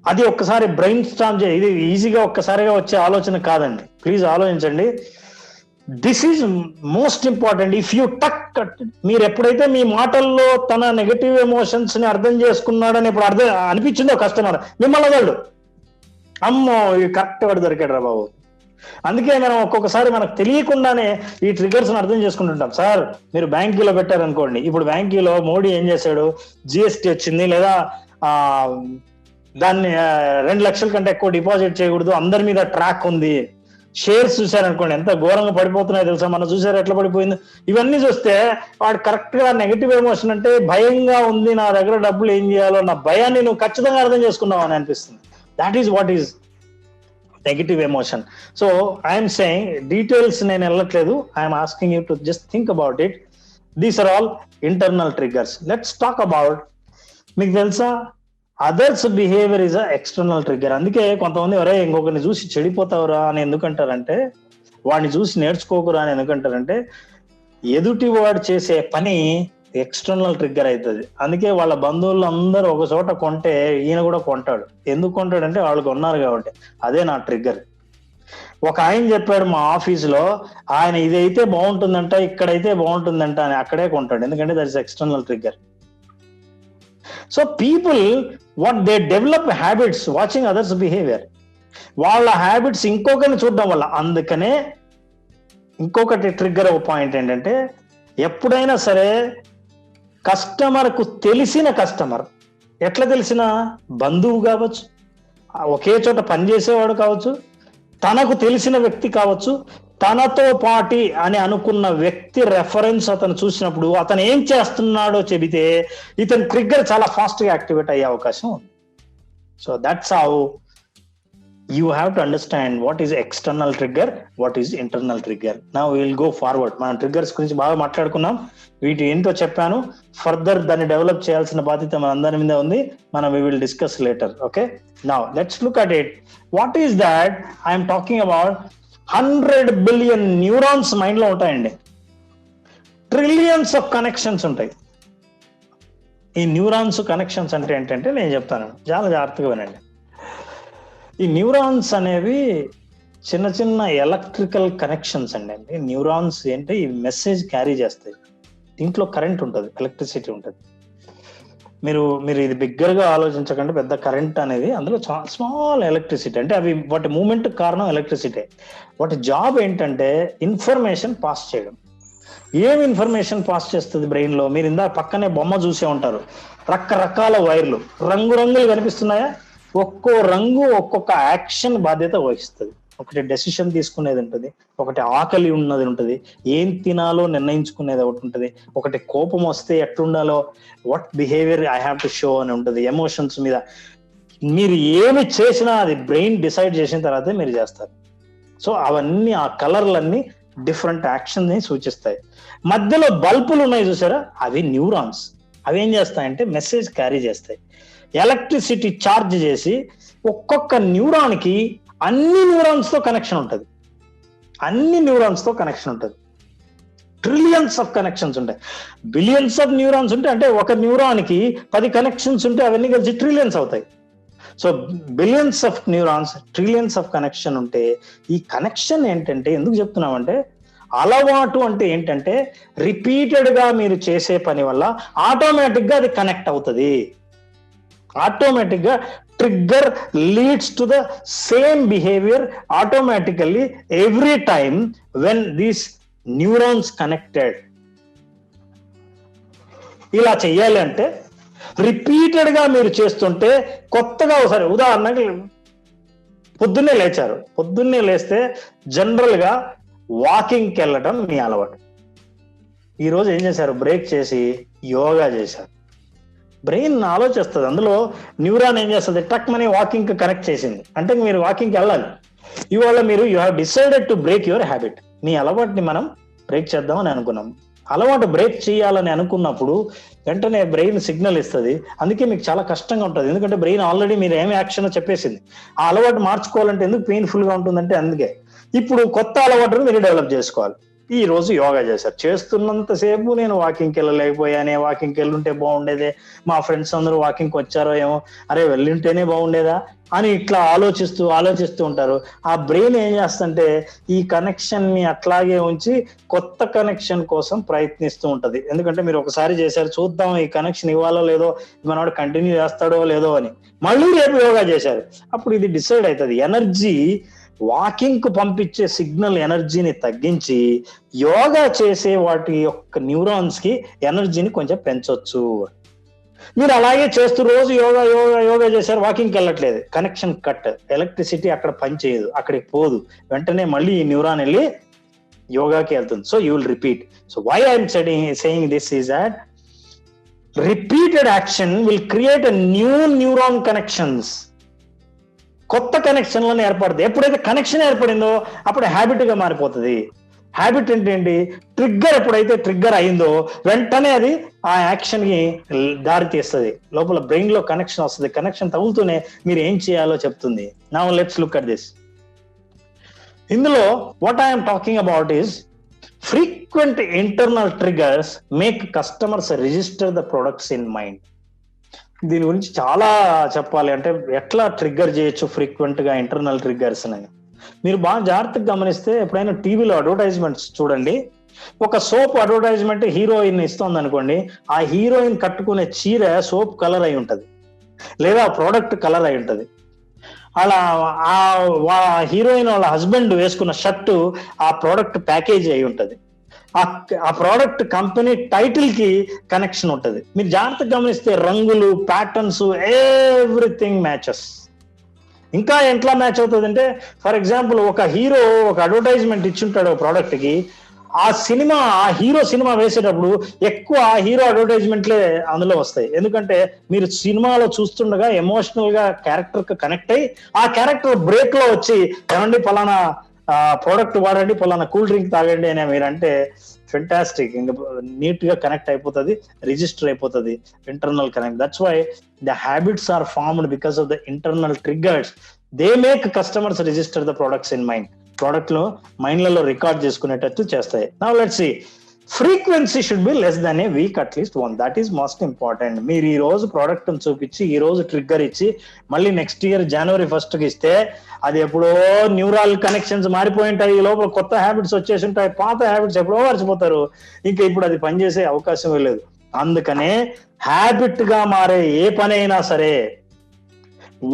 అది ఒక్కసారి బ్రెయిన్ స్టార్మ్ ఇది ఈజీగా ఒక్కసారిగా వచ్చే ఆలోచన కాదండి. ప్లీజ్ ఆలోచించండి. This is most important. If you మీరు ఎప్పుడైతే మీ మాటల్లో తన నెగటివ్ ఎమోషన్స్ ని అర్థం చేసుకున్నాడని ఇప్పుడు అర్థం అనిపించిందో కస్టమర్, మిమ్మల్ని వదలడు. అమ్మో కరెక్ట్ వాడు దొరికాడు రా బాబు. అందుకే మనం ఒక్కొక్కసారి మనకు తెలియకుండానే ఈ ట్రిగర్స్ అర్థం చేసుకుంటుంటాం. సార్ మీరు బ్యాంకీలో పెట్టారనుకోండి, ఇప్పుడు బ్యాంకీలో మోడీ ఏం చేశాడు, జిఎస్టీ వచ్చింది, లేదా దాన్ని 2 లక్షల కంటే ఎక్కువ డిపాజిట్ చేయకూడదు, అందరి మీద ట్రాక్ ఉంది. షేర్స్ చూసారనుకోండి ఎంత ఘోరంగా పడిపోతున్నాయో తెలుసా, మనం చూసారు ఎట్లా పడిపోయింది. ఇవన్నీ చూస్తే వాడు కరెక్ట్ గా నెగటివ్ ఎమోషన్ అంటే భయంగా ఉంది, నా దగ్గర డబ్బులు ఏం చేయాలో నా భయాన్ని నువ్వు ఖచ్చితంగా అర్థం చేసుకున్నావు అని అనిపిస్తుంది. That is what is negative emotion. So I am saying details నేను వెళ్ళట్లేదు. I am asking you to just think about it. These are all internal triggers. Let's talk about, మీకు తెలుసా, others behaviour is a external trigger. అందుకే కొంతమంది ఒరే ఇంకొకరిని చూసి చెడిపోతావురా అని ఎందుకంటారంటే, వాడిని చూసి నేర్చుకోకురా అని ఎందుకంటారంటే, ఎదుటి వాడు చేసే పని ఎక్స్టర్నల్ ట్రిగ్గర్ అవుతుంది. అందుకే వాళ్ళ బంధువులు అందరూ ఒక చోట కొంటే ఈయన కూడా కొంటాడు. ఎందుకు కొంటాడంటే వాళ్ళు కొన్నారు కాబట్టి. అదే నా ట్రిగ్గర్. ఒక ఆయన చెప్పాడు మా ఆఫీసులో, ఆయన ఇదైతే బాగుంటుందంట, ఇక్కడైతే బాగుంటుందంట అని అక్కడే కొంటాడు. ఎందుకంటే that is external trigger. So people what they develop habits watching others behaviour. వాళ్ళ హ్యాబిట్స్ ఇంకొకరిని చూడడం వల్ల. అందుకనే ఇంకొకటి ట్రిగ్గర్ పాయింట్ ఏంటంటే, ఎప్పుడైనా సరే కస్టమర్కు తెలిసిన కస్టమర్, ఎట్లా తెలిసిన, బంధువు కావచ్చు, ఒకే చోట పనిచేసేవాడు కావచ్చు, తనకు తెలిసిన వ్యక్తి కావచ్చు, తనతో పాటి అని అనుకున్న వ్యక్తి రెఫరెన్స్ అతను చూసినప్పుడు అతను ఏం చేస్తున్నాడో చెబితే ఇతని ట్రిగ్గర్ చాలా ఫాస్ట్ గా యాక్టివేట్ అయ్యే అవకాశం ఉంది. So that's how you have to understand what is external trigger, what is internal trigger. Now we will go forward. మనం ట్రిగ్గర్స్ గురించి బాగా మాట్లాడుకున్నాం, వీటి ఏంటో చెప్పాను. ఫర్దర్ దాన్ని డెవలప్ చేయాల్సిన బాధ్యత మన అందరి మీద ఉంది. మనం we will discuss later. Okay, now let's look at it. What is that? I am talking about 100 billion neurons mind లో ఉంటాయండి. ట్రిలియన్స్ ఆఫ్ కనెక్షన్స్ ఉంటాయి. ఈ న్యూరాన్స్ కనెక్షన్స్ అంటే ఏంటంటే నేను చెప్తాను, చాలా జాగ్రత్తగా వినండి. ఈ న్యూరాన్స్ అనేవి చిన్న చిన్న ఎలక్ట్రికల్ కనెక్షన్స్ అండి. న్యూరాన్స్ ఏంటి, ఈ మెసేజ్ క్యారీ చేస్తాయి. దీంట్లో కరెంట్ ఉంటుంది, ఎలక్ట్రిసిటీ ఉంటుంది. మీరు ఇది బిగ్గరగా ఆలోచించకండి. పెద్ద కరెంట్ అనేది అందులో స్మాల్ ఎలక్ట్రిసిటీ, అంటే అవి వాటి మూమెంట్ కారణం ఎలక్ట్రిసిటీ. వాటి జాబ్ ఏంటంటే ఇన్ఫర్మేషన్ పాస్ చేయడం. ఏం ఇన్ఫర్మేషన్ పాస్ చేస్తుంది బ్రెయిన్ లో? మీరు ఇందా పక్కనే బొమ్మ చూసే ఉంటారు, రకరకాల వైర్లు, రంగురంగులు కనిపిస్తున్నాయా? ఒక్కో రంగు ఒక్కొక్క యాక్షన్ బాధ్యత వహిస్తుంది. ఒకటి డెసిషన్ తీసుకునేది ఉంటుంది, ఒకటి ఆకలి ఉన్నది ఉంటుంది, ఏం తినాలో నిర్ణయించుకునేది ఒకటి ఉంటుంది, ఒకటి కోపం వస్తే ఎట్లుండాలో, what behaviour I have to show అని ఉంటుంది. ఎమోషన్స్ మీద మీరు ఏమి చేసినా అది బ్రెయిన్ డిసైడ్ చేసిన తర్వాతే మీరు చేస్తారు. సో అవన్నీ, ఆ కలర్లన్నీ డిఫరెంట్ యాక్షన్ ని సూచిస్తాయి. మధ్యలో బల్బులు ఉన్నాయి చూసారా, అవి న్యూరాన్స్. అవి ఏం చేస్తాయంటే మెసేజ్ క్యారీ చేస్తాయి. ఎలక్ట్రిసిటీ ఛార్జ్ చేసి ఒక్కొక్క న్యూరాన్ కి అన్ని న్యూరాన్స్ తో కనెక్షన్ ఉంటుంది. ట్రిలియన్స్ ఆఫ్ కనెక్షన్స్ ఉంటాయి. బిలియన్స్ ఆఫ్ న్యూరాన్స్ ఉంటాయి. అంటే ఒక న్యూరాన్ కి 10 కనెక్షన్స్ ఉంటే అవన్నీ కలిసి ట్రిలియన్స్ అవుతాయి. So billions of neurons, trillions of connection ఉంటే, ఈ కనెక్షన్ ఏంటంటే ఎందుకు చెప్తున్నామంటే, అలవాటు అంటే ఏంటంటే రిపీటెడ్ గా మీరు చేసే పని వల్ల ఆటోమేటిక్ గా అది కనెక్ట్ అవుతుంది. ఆటోమేటిక్ గా trigger leads to the same behaviour automatically every time when these neurons connected. ఇలా చెయ్యాలి అంటే రిపీటెడ్ గా మీరు చేస్తుంటే, కొత్తగా ఒకసారి ఉదాహరణకి పొద్దున్నే లేస్తే జనరల్ గా వాకింగ్కి వెళ్ళటం మీ అలవాటు. ఈరోజు ఏం చేశారు, బ్రేక్ చేసి యోగా చేశారు. బ్రెయిన్ ఆలోచిస్తుంది, అందులో న్యూరాన్ ఏం చేస్తుంది, ట్రక్ మనీ వాకింగ్ కి కనెక్ట్ చేసింది. అంటే మీరు వాకింగ్కి వెళ్ళాలి. ఇవాళ మీరు you have decided to break your habit. మీ అలవాటుని మనం బ్రేక్ చేద్దామని అనుకున్నాం. అలవాటు బ్రేక్ చేయాలని అనుకున్నప్పుడు వెంటనే బ్రెయిన్ సిగ్నల్ ఇస్తుంది. అందుకే మీకు చాలా కష్టంగా ఉంటుంది, ఎందుకంటే బ్రెయిన్ ఆల్రెడీ మీరు ఏమి యాక్షన్ చెప్పేసింది. ఆ అలవాటు మార్చుకోవాలంటే ఎందుకు పెయిన్ఫుల్ గా ఉంటుందంటే అందుకే. ఇప్పుడు కొత్త అలవాటును మీరు డెవలప్ చేసుకోవాలి. ఈ రోజు యోగా చేశారు, చేస్తున్నంతసేపు నేను వాకింగ్కి వెళ్ళలేకపోయానే, వాకింగ్కి వెళ్ళుంటే బాగుండేదే, మా ఫ్రెండ్స్ అందరూ వాకింగ్కి వచ్చారో ఏమో, అరే వెళ్ళుంటేనే బాగుండేదా అని ఇట్లా ఆలోచిస్తూ ఉంటారు. ఆ బ్రెయిన్ ఏం చేస్తుంటే ఈ కనెక్షన్ ని అట్లాగే ఉంచి కొత్త కనెక్షన్ కోసం ప్రయత్నిస్తూ ఉంటది. ఎందుకంటే మీరు ఒకసారి చేశారు, చూద్దాం ఈ కనెక్షన్ ఇవ్వాలో లేదో, మనవాడు కంటిన్యూ చేస్తాడో లేదో అని. మళ్ళీ రేపు యోగా చేశారు, అప్పుడు ఇది డిసైడ్ అవుతుంది. ఎనర్జీ వాకింగ్ కు పంపించే సిగ్నల్ ఎనర్జీని తగ్గించి యోగా చేసే వాటి యొక్క న్యూరాన్స్ కి ఎనర్జీని కొంచెం పెంచొచ్చు. మీరు అలాగే చేస్తూ రోజు యోగా చేశారు, వాకింగ్కి వెళ్ళట్లేదు, కనెక్షన్ కట్, ఎలక్ట్రిసిటీ అక్కడ పనిచేయదు, అక్కడికి పోదు, వెంటనే మళ్ళీ ఈ న్యూరాన్ వెళ్ళి యోగాకి వెళ్తుంది. So you will repeat. So why I'm saying this is that repeated action will create a neuron connections. కొత్త కనెక్షన్లను ఏర్పడుతుంది. ఎప్పుడైతే కనెక్షన్ ఏర్పడిందో అప్పుడు హ్యాబిట్ గా మారిపోతుంది. హ్యాబిట్ అంటే ఏంటి, ట్రిగ్గర్ ఎప్పుడైతే ట్రిగ్గర్ అయిందో వెంటనే అది ఆ యాక్షన్ కి దారి తీస్తుంది. లోపల బ్రెయిన్ లో కనెక్షన్ వస్తుంది, కనెక్షన్ తగులుతూనే మీరు ఏం చేయాలో చెప్తుంది. Now let's look at this. ఇందులో what I'm talking about is frequent internal triggers make customers register the products in mind. దీని గురించి చాలా చెప్పాలి, అంటే ఎట్లా ట్రిగ్గర్ చేయొచ్చు ఫ్రీక్వెంట్ గా ఇంటర్నల్ ట్రిగ్గర్స్ అని. మీరు బాగా జాగ్రత్తగా గమనిస్తే ఎప్పుడైనా టీవీలో అడ్వర్టైజ్మెంట్స్ చూడండి, ఒక సోప్ అడ్వర్టైజ్మెంట్ హీరోయిన్ ఇస్తుంది అనుకోండి, ఆ హీరోయిన్ కట్టుకునే చీర సోప్ కలర్ అయి ఉంటది. లేదా ఆ ప్రోడక్ట్ కలర్ అయి ఉంటుంది. అలా ఆ హీరోయిన్ వాళ్ళ హస్బెండ్ వేసుకున్న షర్టు ఆ ప్రోడక్ట్ ప్యాకేజ్ అయి ఉంటుంది. ఆ ప్రోడక్ట్ కంపెనీ టైటిల్ కి కనెక్షన్ ఉంటుంది. మీరు జాగ్రత్తగా గమనిస్తే రంగులు, ప్యాటర్న్స్, ఎవ్రీథింగ్ మ్యాచెస్. ఇంకా ఎట్లా మ్యాచ్ అవుతుంది అంటే, ఫర్ ఎగ్జాంపుల్ ఒక హీరో ఒక అడ్వర్టైజ్మెంట్ ఇచ్చుంటాడు ప్రోడక్ట్ కి, ఆ హీరో సినిమా వేసేటప్పుడు ఎక్కువ హీరో అడ్వర్టైజ్మెంట్లే అందులో వస్తాయి. ఎందుకంటే మీరు సినిమాలో చూస్తుండగా ఎమోషనల్ గా క్యారెక్టర్ కి కనెక్ట్ అయ్యి ఆ క్యారెక్టర్ బ్రేక్ లో వచ్చి ఏమండి పలానా ప్రోడక్ట్ వాడండి, పలానా కూల్ డ్రింక్ తాగండి అని మీరంటే ఫెంటాస్టిక్, ఇంకా నీట్ గా కనెక్ట్ అయిపోతుంది, రిజిస్టర్ అయిపోతుంది, internal connect. That's why the habits are formed because of the internal triggers. They make customers register the products in mind. Product లో మైండ్లలో రికార్డ్ చేసుకునేటట్టు చేస్తాయి. Now let's see, frequency should be less than a week at least one. That is most important. మీరు ఈ రోజు product చూపించి ఈ రోజు ట్రిగ్గర్ ఇచ్చి మళ్ళీ నెక్స్ట్ ఇయర్ January 1st కి ఇస్తే అది ఎప్పుడో న్యూరల్ కనెక్షన్స్ మారిపోయి ఉంటాయి, ఈ లోపల కొత్త హ్యాబిట్స్ వచ్చేసి ఉంటాయి, పాత హ్యాబిట్స్ ఎప్పుడో మర్చిపోతారు, ఇంకా ఇప్పుడు అది పనిచేసే అవకాశమే లేదు. అందుకనే హ్యాబిట్ గా మారే ఏ పని అయినా సరే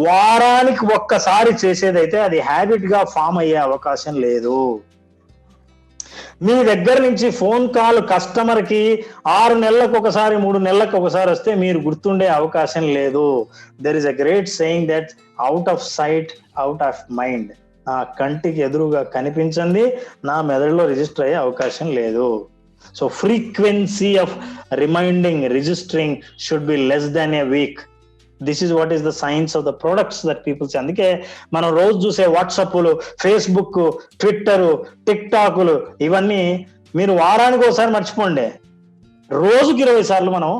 వారానికి ఒక్కసారి చేసేదైతే అది హ్యాబిట్ గా ఫామ్ అయ్యే అవకాశం లేదు. మీ దగ్గర నుంచి ఫోన్ కాల్ కస్టమర్ కి 6 నెలలకు ఒకసారి 3 నెలలకు ఒకసారి వస్తే మీరు గుర్తుండే అవకాశం లేదు. There is a great saying that out of sight out of mind. నా కంటికి ఎదురుగా కనిపించింది నా మెదడులో రిజిస్టర్ అయ్యే అవకాశం లేదు. So frequency of reminding, registering should be less than a week. This is what is the science of the products that people say. అందుకే మనం రోజు చూసే వాట్సాప్లు, ఫేస్బుక్, ట్విట్టర్, టిక్ టాక్లు ఇవన్నీ మీరు వారానికి ఒకసారి మర్చిపోండి, రోజుకి 20 సార్లు మనం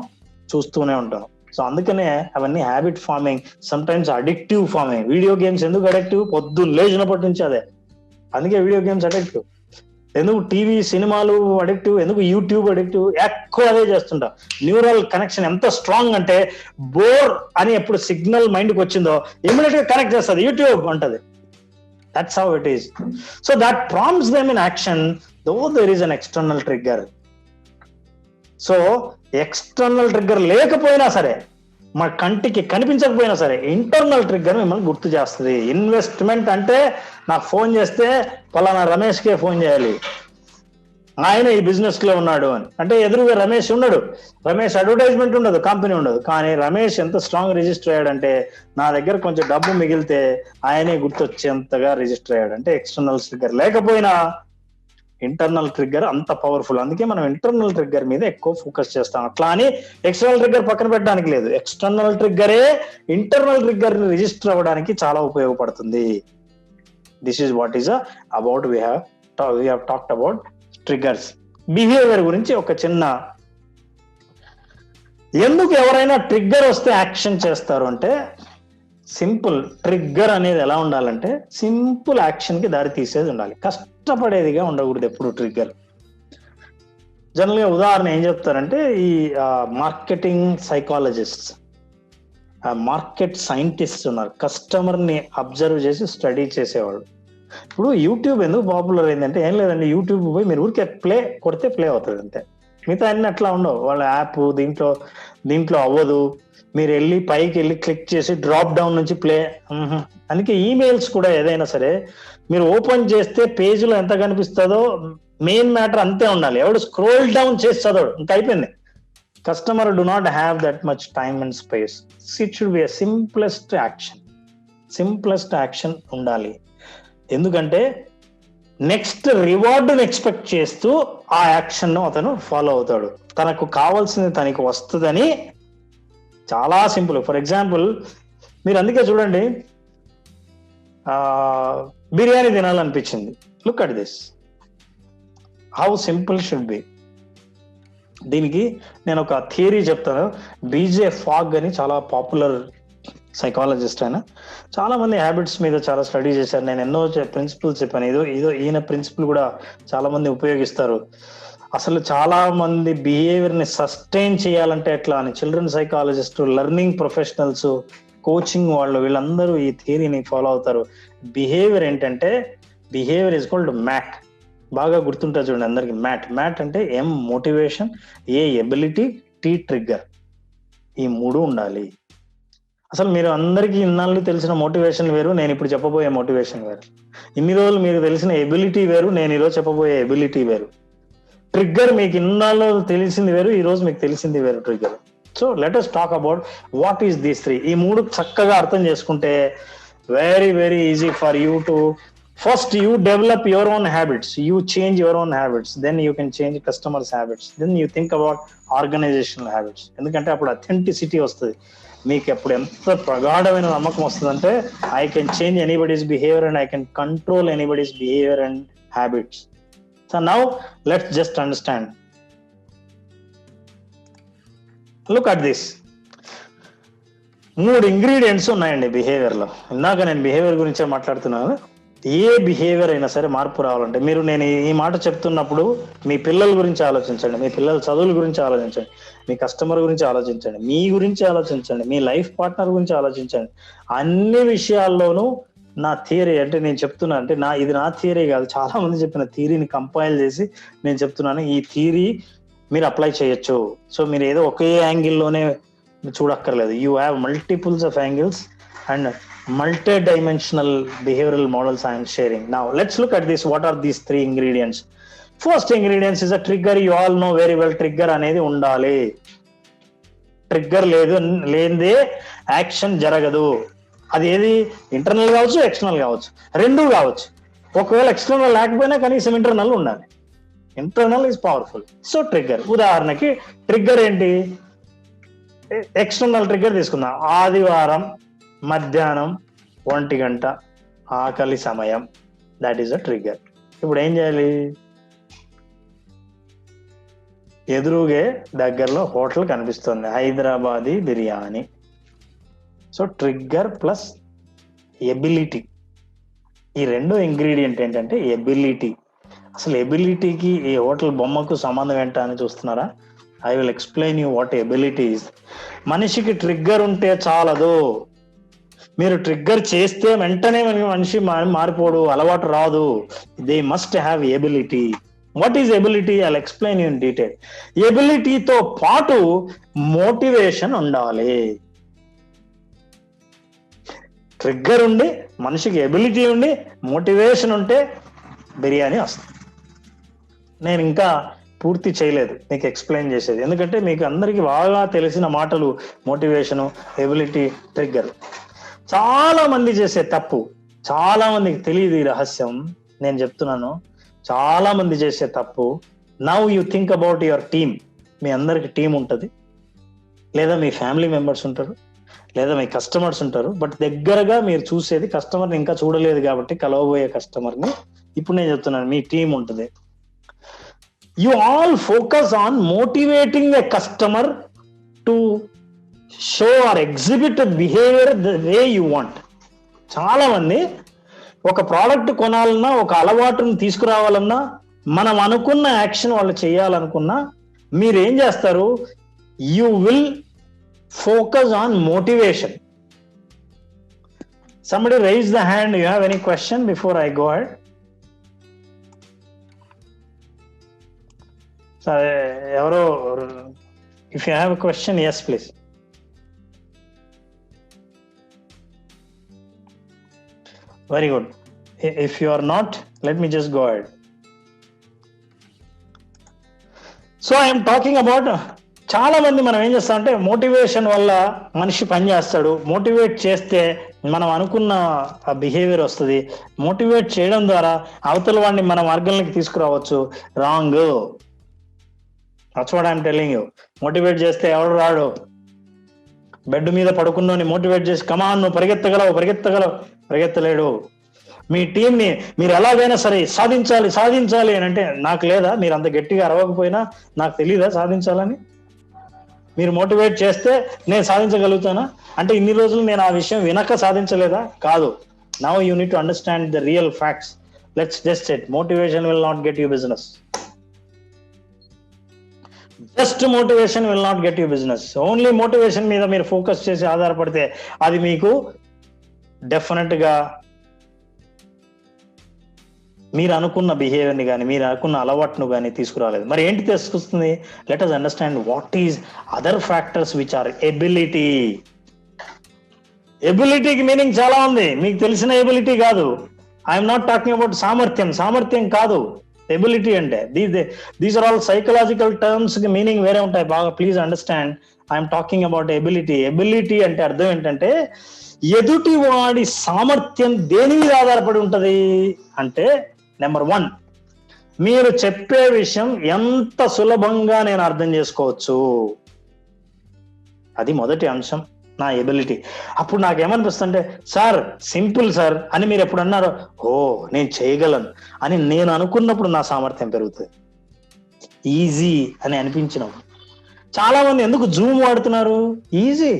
చూస్తూనే ఉంటాం. సో అందుకనే అవన్నీ habit farming, some times addictive farming. Video games ఎందుకు అడిక్టివ్? పొద్దున్న లేచినప్పటి నుంచి అదే. అందుకే వీడియో గేమ్స్ అడిక్టివ్. ఎందుకు టీవీ సినిమాలు అడిక్టివ్? ఎందుకు యూట్యూబ్ అడిక్టివ్? ఎక్కువ అదే చేస్తుంటాం. న్యూరల్ కనెక్షన్ ఎంత స్ట్రాంగ్ అంటే బోర్ అని ఎప్పుడు సిగ్నల్ మైండ్కి వచ్చిందో ఇమీడియట్ గా కనెక్ట్ చేస్తుంది, యూట్యూబ్ అంటది. That's how it is. So that prompts them in action though there is an external trigger. So external trigger లేకపోయినా సరే, మా కంటికి కనిపించకపోయినా సరే, ఇంటర్నల్ ట్రిగ్గర్ మిమ్మల్ని గుర్తు చేస్తుంది. ఇన్వెస్ట్మెంట్ అంటే నాకు ఫోన్ చేస్తే పలానా రమేష్కే ఫోన్ చేయాలి, ఆయన ఈ బిజినెస్ లో ఉన్నాడు అని. అంటే ఎదురుగా రమేష్ ఉండడు, రమేష్ అడ్వర్టైజ్మెంట్ ఉండదు, కంపెనీ ఉండదు, కానీ రమేష్ ఎంత స్ట్రాంగ్ రిజిస్టర్ అయ్యాడంటే నా దగ్గర కొంచెం డబ్బు మిగిలితే ఆయనే గుర్తొచ్చేంతగా రిజిస్టర్ అయ్యాడు. అంటే ఎక్స్టర్నల్ ట్రిగ్గర్ లేకపోయినా ఇంటర్నల్ ట్రిగ్గర్ అంత పవర్ఫుల్. అందుకే మనం ఇంటర్నల్ ట్రిగ్గర్ మీద ఎక్కువ ఫోకస్ చేస్తాం. అట్లా అని ఎక్స్టర్నల్ ట్రిగ్గర్ పక్కన పెట్టడానికి లేదు. ఎక్స్టర్నల్ ట్రిగ్గరే ఇంటర్నల్ ట్రిగ్గర్ ని రిజిస్టర్ అవ్వడానికి చాలా ఉపయోగపడుతుంది. This is what is about we have talked about triggers. Behaviour గురించి ఒక చిన్న, ఎందుకు ఎవరైనా ట్రిగ్గర్ వస్తే యాక్షన్ చేస్తారు అంటే సింపుల్. ట్రిగ్గర్ అనేది ఎలా ఉండాలంటే సింపుల్ యాక్షన్ కి దారి తీసేది ఉండాలి, కష్టపడేదిగా ఉండకూడదు ఎప్పుడు ట్రిగ్గర్. జనరల్ గా ఉదాహరణ ఏం చెప్తారంటే, ఈ మార్కెటింగ్ సైకాలజిస్ట్, మార్కెట్ సైంటిస్ట్ ఉన్నారు, కస్టమర్ ని అబ్జర్వ్ చేసి స్టడీ చేసేవాడు. ఇప్పుడు యూట్యూబ్ ఎందుకు పాపులర్ అయిందంటే ఏం లేదండి, యూట్యూబ్ పోయి మీరు ఊరికే ప్లే కొడితే ప్లే అవుతుంది అంతే. మిగతా అన్ని అట్లా ఉండవు. వాళ్ళ యాప్ దీంట్లో అవ్వదు, మీరు వెళ్ళి పైకి వెళ్ళి క్లిక్ చేసి డ్రాప్ డౌన్ నుంచి ప్లే. అందుకే ఈమెయిల్స్ కూడా ఏదైనా సరే మీరు ఓపెన్ చేస్తే పేజీలో ఎంత కనిపిస్తుందో మెయిన్ మ్యాటర్ అంతే ఉండాలి. ఎవడు స్క్రోల్ డౌన్ చేసి చదవడు, ఇంకా అయిపోయింది. Customer do not have that much time and space. It should be a simplest action ఉండాలి. ఎందుకంటే నెక్స్ట్ రివార్డుని ఎక్స్పెక్ట్ చేస్తూ ఆ యాక్షన్ ను అతను ఫాలో అవుతాడు. తనకు కావాల్సింది తనకి వస్తుందని. చాలా సింపుల్. ఫర్ ఎగ్జాంపుల్, మీరు అందుకే చూడండి, బిర్యానీ తినాలనిపించింది. Look at this, how simple should be. దీనికి నేను ఒక థియరీ చెప్తాను. బీజే ఫాగ్ అని చాలా పాపులర్ సైకాలజిస్ట్. ఆయన చాలా మంది హ్యాబిట్స్ మీద చాలా స్టడీ చేశారు. నేను ఎన్నో ప్రిన్సిపల్స్ చెప్పాను. ఏదో ఈయన ప్రిన్సిపల్ కూడా చాలా మంది ఉపయోగిస్తారు. అసలు చాలా మంది బిహేవియర్ ని సస్టైన్ చేయాలంటే ఎట్లా అని children psychologist, learning professionals, coaching వాళ్ళు, వీళ్ళందరూ ఈ థియరీని ఫాలో అవుతారు. బిహేవియర్ ఏంటంటే, బిహేవియర్ ఈజ్ కాల్డ్ మ్యాట్. బాగా గుర్తుంటుంది చూడండి అందరికి. మ్యాట్ అంటే ఎం మోటివేషన్, ఏ ఎబిలిటీ, టీ ట్రిగ్గర్. ఈ 3 ఉండాలి. అసలు మీరు అందరికీ ఇన్నాళ్ళు తెలిసిన మోటివేషన్ వేరు, నేను ఇప్పుడు చెప్పబోయే మోటివేషన్ వేరు. ఇన్ని రోజులు మీకు తెలిసిన ఎబిలిటీ వేరు, నేను ఈరోజు చెప్పబోయే ఎబిలిటీ వేరు. ట్రిగ్గర్ మీకు ఇన్నాళ్ళు తెలిసింది వేరు, ఈ రోజు మీకు తెలిసింది వేరు trigger. So let us talk about what is these three. ఈ మూడు చక్కగా అర్థం చేసుకుంటే very very easy for you to first you develop your own habits, you change your own habits, then you can change customers habits, then you think about organisational habits. ఎందుకంటే అప్పుడు authenticity వస్తుంది మీకు. ఎప్పుడు ఎంత ప్రగాఢమైన నమ్మకం వస్తుందంటే I can change anybody's behaviour and I can control anybody's behaviour and habits. So now let's just understand. Look at this. 3 ingredients ఉన్నాయండి behaviour లో. ఇందాక నేను బిహేవియర్ గురించే మాట్లాడుతున్నాను. ఏ బిహేవియర్ అయినా సరే మార్పు రావాలంటే, మీరు నేను ఈ మాట చెప్తున్నప్పుడు మీ పిల్లల గురించి ఆలోచించండి, మీ పిల్లల చదువుల గురించి ఆలోచించండి, మీ కస్టమర్ గురించి ఆలోచించండి, మీ గురించి ఆలోచించండి, మీ లైఫ్ పార్ట్నర్ గురించి ఆలోచించండి. అన్ని విషయాల్లోనూ నా థియరీ అంటే నేను చెప్తున్నా అంటే ఇది నా థియరీ కాదు, చాలా మంది చెప్పిన థియరీని కంపైల్ చేసి నేను చెప్తున్నాను. ఈ థియరీ మీరు అప్లై చేయొచ్చు. సో మీరు ఏదో ఒకే యాంగిల్లోనే చూడక్కర్లేదు. You have multiples of angles and multi-dimensional behavioral models I am sharing. Now let's look at this. What are these 3 ingredients? First ingredients is a trigger. You all know very well trigger అనేది ఉండాలి. Trigger లేదే action జరగదు. అది ఏది internal కావచ్చు, external కావచ్చు, రెండూ కావచ్చు. ఒకవేళ ఎక్స్టర్నల్ లేకపోయినా కనీసం ఇంటర్నల్ ఉండాలి. Internal is powerful. So trigger, ఉదాహరణకి ట్రిగ్గర్ ఏంటి? ఎక్స్టర్నల్ ట్రిగ్గర్ తీసుకుందాం. ఆదివారం మధ్యాహ్నం 1 గంట ఆకలి సమయం, దాట్ ఈస్ అ ట్రిగ్గర్. ఇప్పుడు ఏం చేయాలి? ఎదురుగే దగ్గరలో హోటల్ కనిపిస్తుంది, Hyderabadi biryani. So trigger plus ability, ఈ రెండో ఇంగ్రీడియంట్ ఏంటంటే ఎబిలిటీ. అసలు ఎబిలిటీకి ఈ హోటల్ బొమ్మకు సంబంధం ఏంటా అని చూస్తున్నారా? I will explain you what ability is. మనిషికి ట్రిగ్గర్ ఉంటే చాలదు. మీరు ట్రిగ్గర్ చేస్తే వెంటనే మనిషి మారిపోడు, అలవాటు రాదు. They must have ability. What is ability? I'll explain you in detail. ఎబిలిటీతో పాటు మోటివేషన్ ఉండాలి. ట్రిగ్గర్ ఉండి మనిషికి ఎబిలిటీ ఉండి మోటివేషన్ ఉంటే బిర్యానీ వస్తుంది. నేను ఇంకా పూర్తి చేయలేదు మీకు ఎక్స్ప్లెయిన్ చేసేది, ఎందుకంటే మీకు అందరికి బాగా తెలిసిన మాటలు మోటివేషను, ఎబిలిటీ, ట్రిగ్గర్. చాలా మంది చేసే తప్పు, చాలా మందికి తెలియదు ఈ రహస్యం, నేను చెప్తున్నాను. చాలా మంది చేసే తప్పు, now you think about your team. మీ అందరికి టీం ఉంటుంది, లేదా మీ ఫ్యామిలీ మెంబర్స్ ఉంటారు, లేదా మీ కస్టమర్స్ ఉంటారు. బట్ దగ్గరగా మీరు చూసేది కస్టమర్ని ఇంకా చూడలేదు కాబట్టి, కలవబోయే కస్టమర్ని. ఇప్పుడు నేను చెప్తున్నాను, మీ టీం ఉంటుంది. You all focus on motivating a customer to show or exhibit behaviour the way you want. చాలా మంది ఒక ప్రోడక్ట్ కొనాలన్నా, ఒక అలవాటును తీసుకురావాలన్నా, మనం అనుకున్న యాక్షన్ వాళ్ళు చేయాలనుకున్నా మీరేం చేస్తారు? You will focus on motivation. somebody raise the hand. You have any question before I go ahead? ఎవరో, if you have a question, yes please. Very good. If you are not, let me just go ahead. So I am talking about, చాలా మంది మనం ఏం చేస్తామంటే motivation వల్ల మనిషి పని చేస్తాడు. మోటివేట్ చేస్తే మనం అనుకున్న బిహేవియర్ వస్తుంది. మోటివేట్ చేయడం ద్వారా అవతల వాడిని మన మార్గంలోకి తీసుకురావచ్చు. Wrong. That's what I'm telling you. Motivate చేస్తే ఎవడు రాడు. బెడ్ మీద పడుకున్నోని మోటివేట్ చేసి కమాన్ నువ్వు పరిగెత్తలేడు. మీ టీంని మీరు ఎలాగైనా సరే సాధించాలి అని అంటే, నాకు లేదా? మీరు అంత గట్టిగా అరవకపోయినా నాకు తెలీదా సాధించాలని? మీరు మోటివేట్ చేస్తే నేను సాధించగలుగుతానా అంటే, ఇన్ని రోజులు నేను ఆ విషయం వినక సాధించలేదా? కాదు. Now you need to understand the real facts. Let's just it. Motivation will not get you business. Just motivation will not get you business. Only motivation మీద మీరు ఫోకస్ చేసి ఆధారపడితే అది మీకు డెఫినెట్ గా మీరు అనుకున్న బిహేవియర్ని కానీ మీరు అనుకున్న అలవాటును కానీ తీసుకురాలేదు. మరి ఏంటి తీసుకొస్తుంది? Let us understand what is other factors which are ability. ఎబిలిటీకి మీనింగ్ చాలా ఉంది, మీకు తెలిసిన ఎబిలిటీ కాదు. ఐఎమ్ నాట్ టాకింగ్ అబౌట్ సామర్థ్యం. సామర్థ్యం కాదు ఎబిలిటీ అంటే. These are all psychological terms కి మీనింగ్ వేరే ఉంటాయి బాగా, please understand. I'm talking about ability. Ability అంటే అర్థం ఏంటంటే ఎదుటి వాడి సామర్థ్యం దేని మీద ఆధారపడి ఉంటది అంటే, నెంబర్ 1, మీరు చెప్పే విషయం ఎంత సులభంగా నేను అర్థం చేసుకోవచ్చు, అది మొదటి అంశం నా ఎబిలిటీ. అప్పుడు నాకేమనిపిస్తుంటే, సార్ సింపుల్ సార్ అని మీరు ఎప్పుడు అన్నారో, ఓ నేను చేయగలను అని నేను అనుకున్నప్పుడు నా సామర్థ్యం పెరుగుతుంది. ఈజీ అని అనిపించినప్పుడు. చాలా మంది ఎందుకు జూమ్ వాడుతున్నారు? ఈజీ.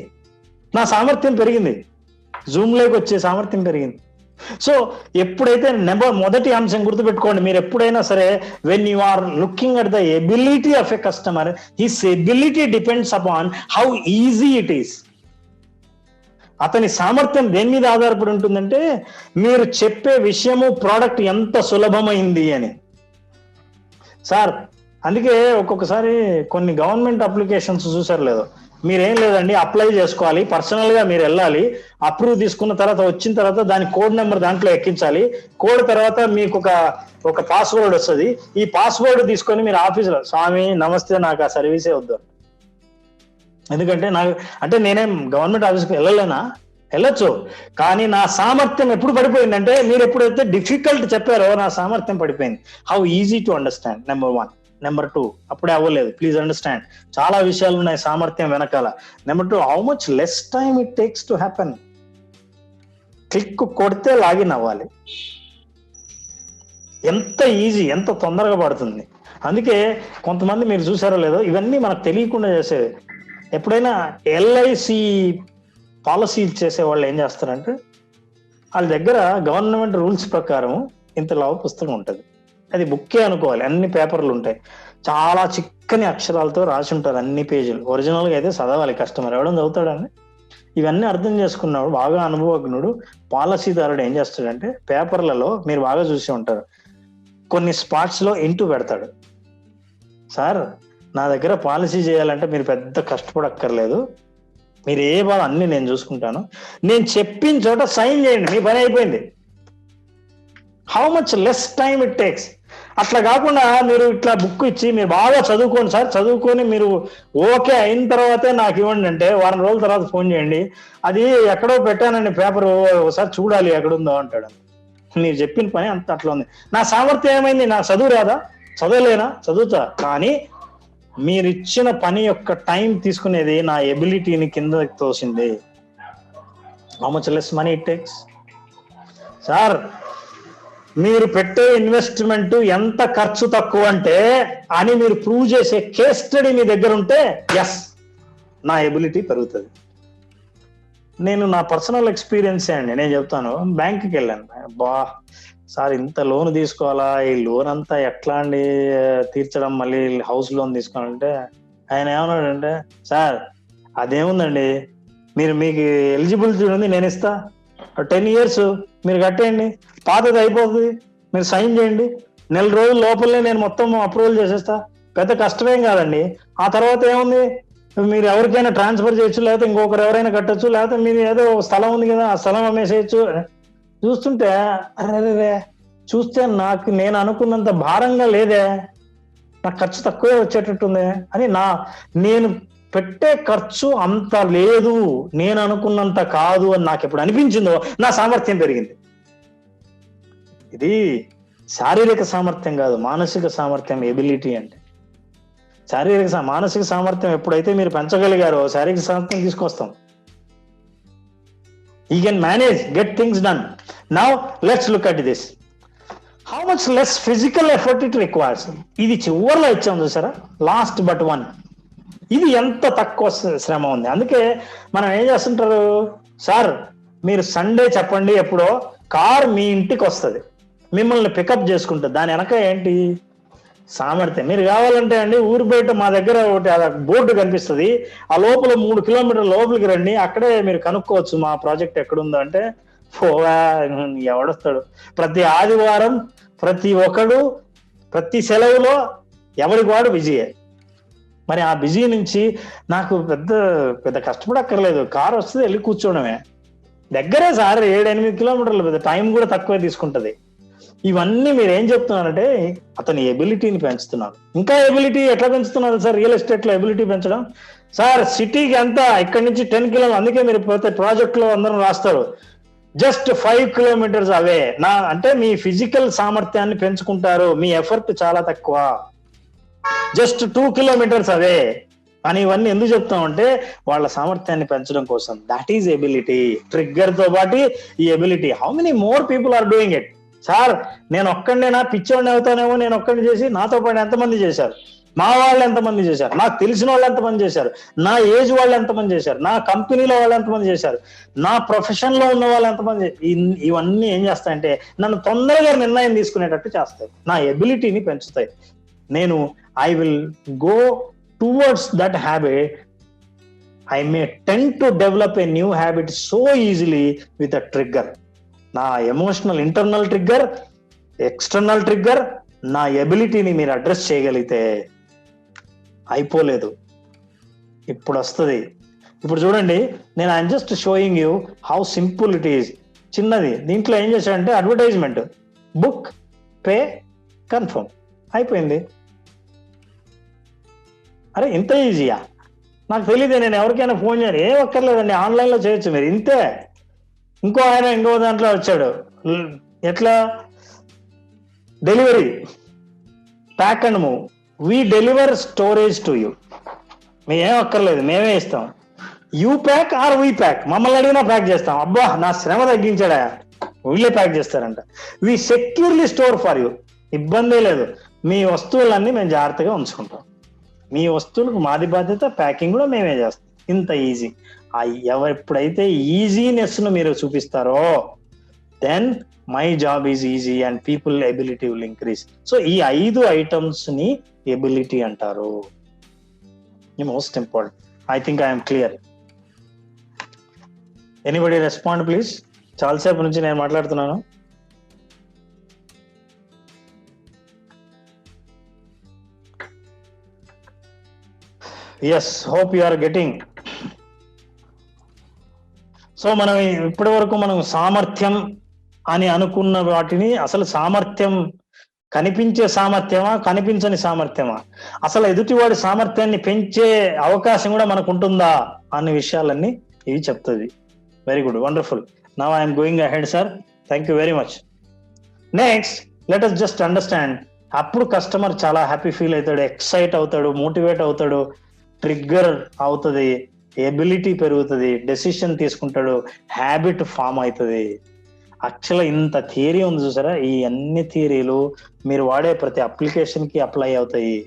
నా సామర్థ్యం పెరిగింది, జూమ్ లోకి వచ్చే సామర్థ్యం పెరిగింది. సో ఎప్పుడైతే మొదటి అంశం గుర్తుపెట్టుకోండి, మీరు ఎప్పుడైనా సరే, when you are looking at the ability of a customer, his ability depends upon how easy it is. అతని సామర్థ్యం దేని మీద ఆధారపడి ఉంటుందంటే, మీరు చెప్పే విషయము ప్రోడక్ట్ ఎంత సులభమైంది అని. సార్ అందుకే ఒక్కొక్కసారి కొన్ని గవర్నమెంట్ అప్లికేషన్స్ చూసారు లేదో, మీరేం లేదండి, అప్లై చేసుకోవాలి, పర్సనల్ గా మీరు వెళ్ళాలి, అప్రూవ్ తీసుకున్న తర్వాత వచ్చిన తర్వాత దాని కోడ్ నెంబర్ దాంట్లో ఎక్కించాలి, కోడ్ తర్వాత మీకు ఒక పాస్వర్డ్ వస్తుంది, ఈ పాస్వర్డ్ తీసుకొని మీరు ఆఫీసులో, స్వామి నమస్తే నాకు ఆ సర్వీసే వద్దు. ఎందుకంటే నేనేం గవర్నమెంట్ ఆఫీస్కి వెళ్ళొచ్చు, కానీ నా సామర్థ్యం ఎప్పుడు పడిపోయిందంటే, మీరు ఎప్పుడైతే డిఫికల్ట్ చెప్పారో నా సామర్థ్యం పడిపోయింది. How easy to understand, number 1. Number 2, అప్పుడే అవ్వలేదు, ప్లీజ్ అండర్స్టాండ్, చాలా విషయాలు ఉన్నాయి సామర్థ్యం వెనకాల. Number 2, how much less time it takes to happen. Click కొడితే లాగిన్ అవ్వాలి, ఎంత ఈజీ, ఎంత తొందరగా పడుతుంది. అందుకే కొంతమంది మీరు చూసారో లేదో, ఇవన్నీ మనకు తెలియకుండా చేసేది. ఎప్పుడైనా ఎల్ఐసి పాలసీ చేసే వాళ్ళు ఏం చేస్తారంటే, వాళ్ళ దగ్గర గవర్నమెంట్ రూల్స్ ప్రకారం ఇంత లావు పుస్తకం ఉంటుంది, అది బుక్కే అనుకోవాలి, అన్ని పేపర్లు ఉంటాయి, చాలా చిక్కని అక్షరాలతో రాసి ఉంటారు అన్ని పేజీలు. ఒరిజినల్గా అయితే చదవాలి, కస్టమర్ ఎవడం చదువుతాడని. ఇవన్నీ అర్థం చేసుకున్నాడు బాగా అనుభవజ్ఞుడు పాలసీదారుడు ఏం చేస్తాడంటే, పేపర్లలో మీరు బాగా చూసి ఉంటారు, కొన్ని స్పాట్స్ లో ఇంటూ పెడతాడు. సార్ నా దగ్గర పాలసీ చేయాలంటే మీరు పెద్ద కష్టపడక్కర్లేదు, మీరు ఏ బాధ అన్ని నేను చూసుకుంటాను, నేను చెప్పిన చోట సైన్ చేయండి, మీ పని అయిపోయింది. How much less time it takes. అట్లా కాకుండా మీరు ఇట్లా బుక్ ఇచ్చి మీరు బాగా చదువుకోండి సార్, చదువుకొని మీరు ఓకే అయిన తర్వాతే నాకు ఇవ్వండి అంటే, వారం రోజుల తర్వాత ఫోన్ చేయండి, అది ఎక్కడో పెట్టానండి పేపర్, ఒకసారి చూడాలి ఎక్కడుందో అంటాడు. మీరు చెప్పిన పని అంత అట్లా ఉంది. నా సామర్థ్యం ఏమైంది? నాకు చదువు రాదా? చదవలేనా? చదువుతా. కానీ మీరు ఇచ్చిన పని యొక్క టైం తీసుకునేది నా ఎబిలిటీని కిందకి తోసింది. How much less money it takes. Sir మీరు పెట్టే ఇన్వెస్ట్మెంట్ ఎంత ఖర్చు తక్కువ అంటే అని మీరు ప్రూవ్ చేసే కేస్ స్టడీ మీ దగ్గర ఉంటే, ఎస్ నా ఎబిలిటీ పెరుగుతుంది. నేను నా పర్సనల్ ఎక్స్పీరియన్సే అండి, నేను చెప్తాను. బ్యాంకుకి వెళ్ళాను, బా సార్ ఇంత లోన్ తీసుకోవాలా, ఈ లోన్ అంతా ఎట్లా అండి తీర్చడం, మళ్ళీ హౌస్ లోన్ తీసుకోవాలంటే ఆయన ఏమన్నాడంటే, సార్ అదేముందండి, మీకు ఎలిజిబిలిటీ ఉంది, నేను ఇస్తా, 10 years మీరు కట్టేయండి, పాతది అయిపోతుంది, మీరు సైన్ చేయండి, నెల రోజుల లోపలనే నేను మొత్తం అప్రూవల్ చేసేస్తా, పెద్ద కష్టమేం కాదండి. ఆ తర్వాత ఏముంది, మీరు ఎవరికైనా ట్రాన్స్ఫర్ చేయొచ్చు, లేకపోతే ఇంకొకరు ఎవరైనా కట్టొచ్చు, లేకపోతే మీరు ఏదో స్థలం ఉంది కదా ఆ స్థలం అమ్మేసేయచ్చు. చూస్తుంటే అరే చూస్తే నేను అనుకున్నంత భారంగా లేదే, నాకు ఖర్చు తక్కువే వచ్చేటట్టుంది అని, నేను పెట్టే ఖర్చు అంత లేదు, నేను అనుకున్నంత కాదు అని నాకు ఎప్పుడు అనిపించిందో నా సామర్థ్యం పెరిగింది. ఇది శారీరక సామర్థ్యం కాదు, మానసిక సామర్థ్యం ఎబిలిటీ అంటే. మానసిక సామర్థ్యం ఎప్పుడైతే మీరు పెంచగలిగారో శారీరక సామర్థ్యం తీసుకొస్తాం. You can manage, get things done. Now let's look at this, how much less physical effort it requires. ఇది చివరిలో ఇచ్చాం చూసారా, లాస్ట్ బట్ 1. ఇది ఎంత తక్కువ శ్రమ ఉంది. అందుకే మనం ఏం చేస్తుంటారు, సార్ మీరు సండే చెప్పండి, ఎప్పుడో కార్ మీ ఇంటికి వస్తుంది, మిమ్మల్ని పికప్ చేసుకుంటుంది, దాని వెనక ఏంటి సామర్థ్యం. మీరు కావాలంటే అండి ఊరు బయట మా దగ్గర ఒకటి బోర్డు కనిపిస్తుంది, ఆ లోపల 3 kilometers లోపలికి రండి, అక్కడే మీరు కనుక్కోవచ్చు మా ప్రాజెక్ట్ ఎక్కడుందో అంటే, ఎవడొస్తాడు? ప్రతి ఆదివారం ప్రతి ఒక్కడు ప్రతి సెలవులో ఎవరికి వాడు బిజీయే. మరి ఆ బిజీ నుంచి నాకు పెద్ద కష్టపడక్కర్లేదు, కారు వస్తుంది వెళ్ళి కూర్చోవడమే. దగ్గరే సార్, 7-8 కిలోమీటర్లు, పెద్ద టైం కూడా తక్కువే తీసుకుంటది. ఇవన్నీ మీరు ఏం చెప్తున్నారంటే అతని ఎబిలిటీని పెంచుతున్నారు. ఇంకా ఎబిలిటీ ఎట్లా పెంచుతున్నారు సార్? రియల్ ఎస్టేట్ లో ఎబిలిటీ పెంచడం సార్, సిటీకి అంతా ఇక్కడి నుంచి 10 కిలోమీటర్లు, అందుకే మీరు ప్రతి ప్రాజెక్ట్ లో అందరూ రాస్తారు జస్ట్ 5 కిలోమీటర్స్ అవే. అంటే మీ ఫిజికల్ సామర్థ్యాన్ని పెంచుకుంటారు, మీ ఎఫర్ట్ చాలా తక్కువ, జస్ట్ 2 కిలోమీటర్స్ అవే అని. ఇవన్నీ ఎందుకు చెప్తామంటే వాళ్ళ సామర్థ్యాన్ని పెంచడం కోసం. That is ability. ట్రిగ్గర్ తో పాటు ఈ ability. How many more people are doing it? Sir నేను ఒక్కడేనా పిచ్చోడిని అవుతానేమో, నేను ఒక్కడిని చేసి నాతో పాటు ఎంతమంది చేశారు, మా వాళ్ళు ఎంతమంది చేశారు, నాకు తెలిసిన వాళ్ళు ఎంతమంది చేశారు, నా ఏజ్ వాళ్ళు ఎంతమంది చేశారు, నా కంపెనీలో వాళ్ళు ఎంతమంది చేశారు, నా ప్రొఫెషన్ లో ఉన్న వాళ్ళు ఎంతమంది. ఇవన్నీ ఏం చేస్తాయంటే నన్ను తొందరగా నిర్ణయం తీసుకునేటట్టు చేస్తాయి, నా ఎబిలిటీని పెంచుతాయి. నేను I will go towards that habit. I may tend to develop a new habit so easily with a trigger. నా emotional internal trigger, external trigger, నా ఎబిలిటీని మీరు అడ్రస్ చేయగలిగితే అయిపోలేదు, ఇప్పుడు వస్తుంది. ఇప్పుడు చూడండి, నేను I'm just showing you how simple it is. చిన్నది. దీంట్లో ఏం చేశాడంటే అడ్వర్టైజ్మెంట్, బుక్, పే, కన్ఫర్మ్, అయిపోయింది. అరే ఇంత ఈజీయా? నాకు తెలియదు, నేను ఎవరికైనా ఫోన్ చేయాలి, ఏం ఒక్కర్లేదండి, ఆన్లైన్లో చేయొచ్చు మీరు, ఇంతే. ఇంకో ఆయన ఇంకో దాంట్లో వచ్చాడు, ఎట్లా delivery, pack and move, we deliver storage to you, మీ ఏం అక్కర్లేదు, మేమే ఇస్తాం. You pack or we pack, మమ్మల్ని అడిగినా ప్యాక్ చేస్తాం. అబ్బా నా శ్రమ తగ్గించాడా, వీళ్ళే ప్యాక్ చేస్తారంట. We securely store for you, ఇబ్బంది లేదు, మీ వస్తువులన్నీ మేము జాగ్రత్తగా ఉంచుకుంటాం, మీ వస్తువులకు మాది బాధ్యత, ప్యాకింగ్ కూడా మేమే చేస్తాం. ఇంత ఈజీ. ఎప్పుడైతే ఈజీనెస్ ను మీరు చూపిస్తారో then my job is easy and people ability will increase. So ఈ 5 ఐటమ్స్ ని ఎబిలిటీ అంటారు. Most important. I think I'm clear. Anybody respond please. చాలాసేపు నుంచి నేను మాట్లాడుతున్నాను. Yes, hope you are getting. So మనం ఇప్పటి వరకు మనం సామర్థ్యం అని అనుకున్న వాటిని, అసలు సామర్థ్యం కనిపించే సామర్థ్యమా, కనిపించని సామర్థ్యమా, అసలు ఎదుటివాడి సామర్థ్యాన్ని పెంచే అవకాశం కూడా మనకు ఉంటుందా అనే విషయాలన్నీ ఇవి చెప్తుంది. Very good, wonderful. Now I'm going ahead sir. Thank you very much. Next let us just understand. అప్పుడు కస్టమర్ చాలా హ్యాపీ ఫీల్ అవుతాడు, ఎక్సైట్ అవుతాడు, మోటివేట్ అవుతాడు, ట్రిగ్గర్ అవుతుంది, ఎబిలిటీ పెరుగుతుంది, డెసిషన్ తీసుకుంటాడు, హ్యాబిట్ ఫామ్ అవుతుంది. యాక్చువల్గా ఇంత థియరీ ఉంది చూసారా, ఈ అన్ని థియరీలు మీరు వాడే ప్రతి అప్లికేషన్ కి అప్లై అవుతాయి,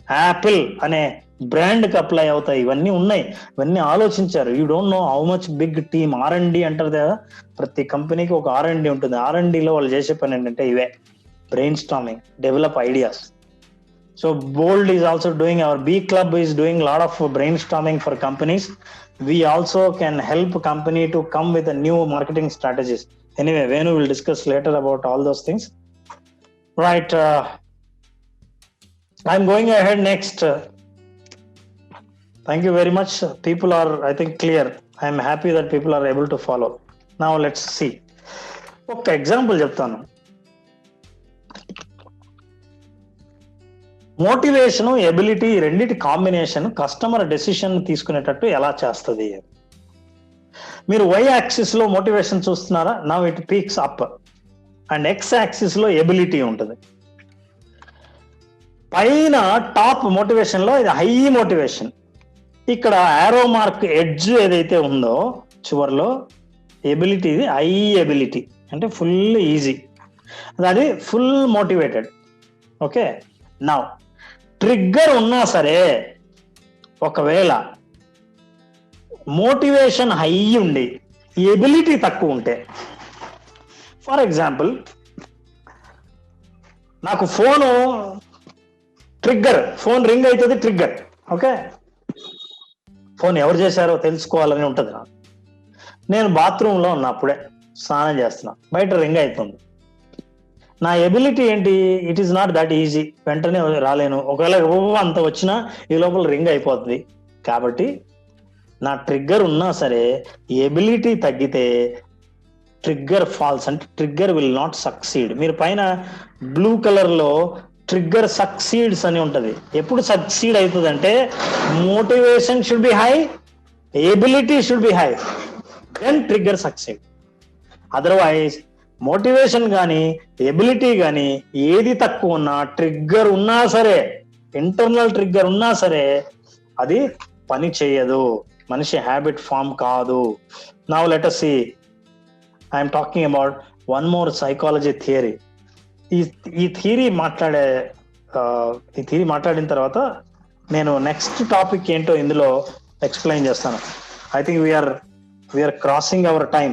యాపిల్ అనే బ్రాండ్ కి అప్లై అవుతాయి. ఇవన్నీ ఉన్నాయి, ఇవన్నీ ఆలోచించారు. You don't know how much big team. R&D అంటారు కదా, ప్రతి కంపెనీకి ఒక R&D ఉంటుంది. R&Dలో వాళ్ళు చేసే పని ఏంటంటే ఇవే, brain storming, develop ideas. So Bold is also doing, our B Club is doing a lot of brainstorming for companies. We also can help company to come with a new marketing strategies. Anyway, Venu will discuss later about all those things. Right. I'm going ahead next. Thank you very much. People are, I think, clear. I'm happy that people are able to follow. Now let's see. Okay, example చెప్తాను. Motivation, ability రెండిటి combination customer decision తీసుకునేటట్టు ఎలా చేస్తుంది? మీరు Y axis లో motivation చూస్తున్నారా? Now it peaks up. And X axis లో ability ఉంటుంది. పైన టాప్ మోటివేషన్ లో ఇది హై మోటివేషన్. ఇక్కడ ఆరో మార్క్ ఎడ్జ్ ఏదైతే ఉందో చివరిలో ఎబిలిటీ, ఇది హై ఎబిలిటీ అంటే ఫుల్ ఈజీ, అది full motivated. Okay, now trigger ఉన్నా సరే, ఒకవేళ మోటివేషన్ హై ఉండి ఎబిలిటీ తక్కువ ఉంటే, ఫర్ ఎగ్జాంపుల్ నాకు ఫోను ట్రిగ్గర్, ఫోన్ రింగ్ అవుతుంది, ట్రిగ్గర్. ఓకే, ఫోన్ ఎవరు చేశారో తెలుసుకోవాలని ఉంటుంది నాకు. నేను బాత్రూంలో ఉన్నప్పుడే స్నానం చేస్తున్నా, బయట రింగ్ అవుతుంది. నా ఎబిలిటీ ఏంటి? It is not that easy, వెంటనే రాలేను. ఒకవేళ అంత వచ్చినా ఈ లోపల రింగ్ అయిపోతుంది. కాబట్టి నా ట్రిగ్గర్ ఉన్నా సరే ఎబిలిటీ తగ్గితే ట్రిగ్గర్ ఫాల్స్, అంటే ట్రిగ్గర్ విల్ నాట్ సక్సీడ్. మీరు పైన బ్లూ కలర్ లో ట్రిగ్గర్ సక్సీడ్స్ అని ఉంటది. ఎప్పుడు సక్సీడ్ అవుతుంది అంటే motivation should be high, ability should be high, then trigger succeed. Otherwise motivation కానీ ఎబిలిటీ కానీ ఏది తక్కువ ఉన్నా, ట్రిగ్గర్ ఉన్నా సరే, ఇంటర్నల్ ట్రిగ్గర్ ఉన్నా సరే అది పని చేయదు, మనిషి హ్యాబిట్ ఫామ్ కాదు. Now let us see, I'm talking about one more psychology theory. ఈ థియరీ మాట్లాడిన తర్వాత నేను నెక్స్ట్ టాపిక్ ఏంటో ఇందులో ఎక్స్ప్లెయిన్ చేస్తాను. I think we're crossing our time.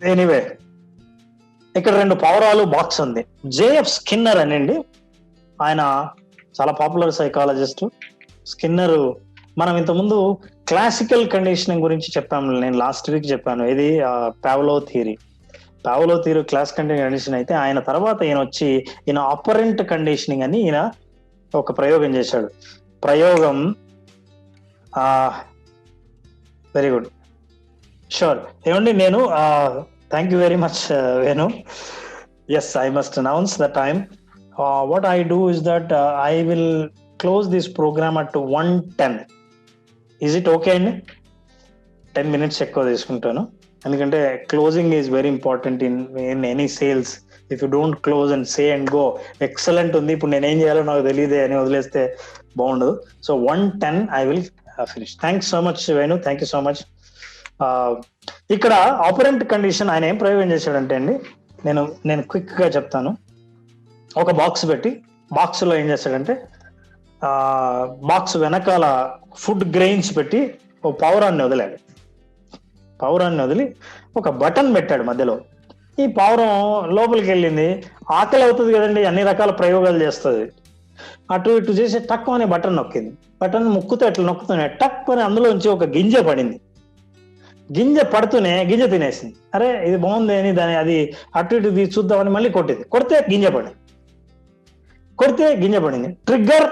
Anyway, ఇక్కడ 2 పావురాలు బాక్స్ ఉంది. జేఎఫ్ స్కిన్నర్ అనండి, ఆయన చాలా పాపులర్ సైకాలజిస్ట్. స్కిన్నర్ మనం ఇంతకుముందు క్లాసికల్ కండిషనింగ్ గురించి చెప్పాము, నేను లాస్ట్ వీక్ చెప్పాను. ఇది పావ్లో థియరీ క్లాసికల్ కండిషన్ అయితే, ఆయన తర్వాత ఈయన ఆపరెంట్ కండిషనింగ్ అని ఈయన ఒక ప్రయోగం చేశాడు. ప్రయోగం వెరీ గుడ్, షూర్. ఏమండి, నేను thank you very much Venu. Yes, I must announce the time. What I do is that I will close this program at 1:10. Is it okay అండి? 10 minutes ఎక్కువ తీసుకుంటాను, ఎందుకంటే closing is very important in any sales. If you don't close and say and go excellent ఉంది, ఇప్పుడు నేనేం చేయాలో నాకు తెలియదే అని వదిలేస్తే బాగుండదు. So 1:10 I will finish. Thanks so much Venu, thank you so much. ఇక్కడ ఆపరెంట్ కండిషన్ ఆయన ఏం ప్రయోగం చేశాడంటే అండి, నేను క్విక్ గా చెప్తాను. ఒక బాక్స్ పెట్టి, బాక్స్ లో ఏం చేశాడంటే, బాక్స్ వెనకాల ఫుడ్ గ్రెయిన్స్ పెట్టి ఓ పావురాన్ని వదిలాడు. పావురాన్ని వదిలి ఒక బటన్ పెట్టాడు మధ్యలో. ఈ పావురం లోపలికి వెళ్ళింది, ఆకలి అవుతుంది కదండి, అన్ని రకాల ప్రయోగాలు చేస్తుంది. అటు ఇటు చేసి టక్ అని బటన్ నొక్కింది. బటన్ ముక్కుతో ఎట్లా నొక్కుతూనే టక్ అని అందులోంచి ఒక గింజ పడింది. గింజ పడుతూనే గింజ తినేసింది. అరే ఇది బాగుంది అని దాని అది అటు ఇటు తీసి చూద్దామని మళ్ళీ కొట్టింది. కొడితే గింజ పడింది. Trigger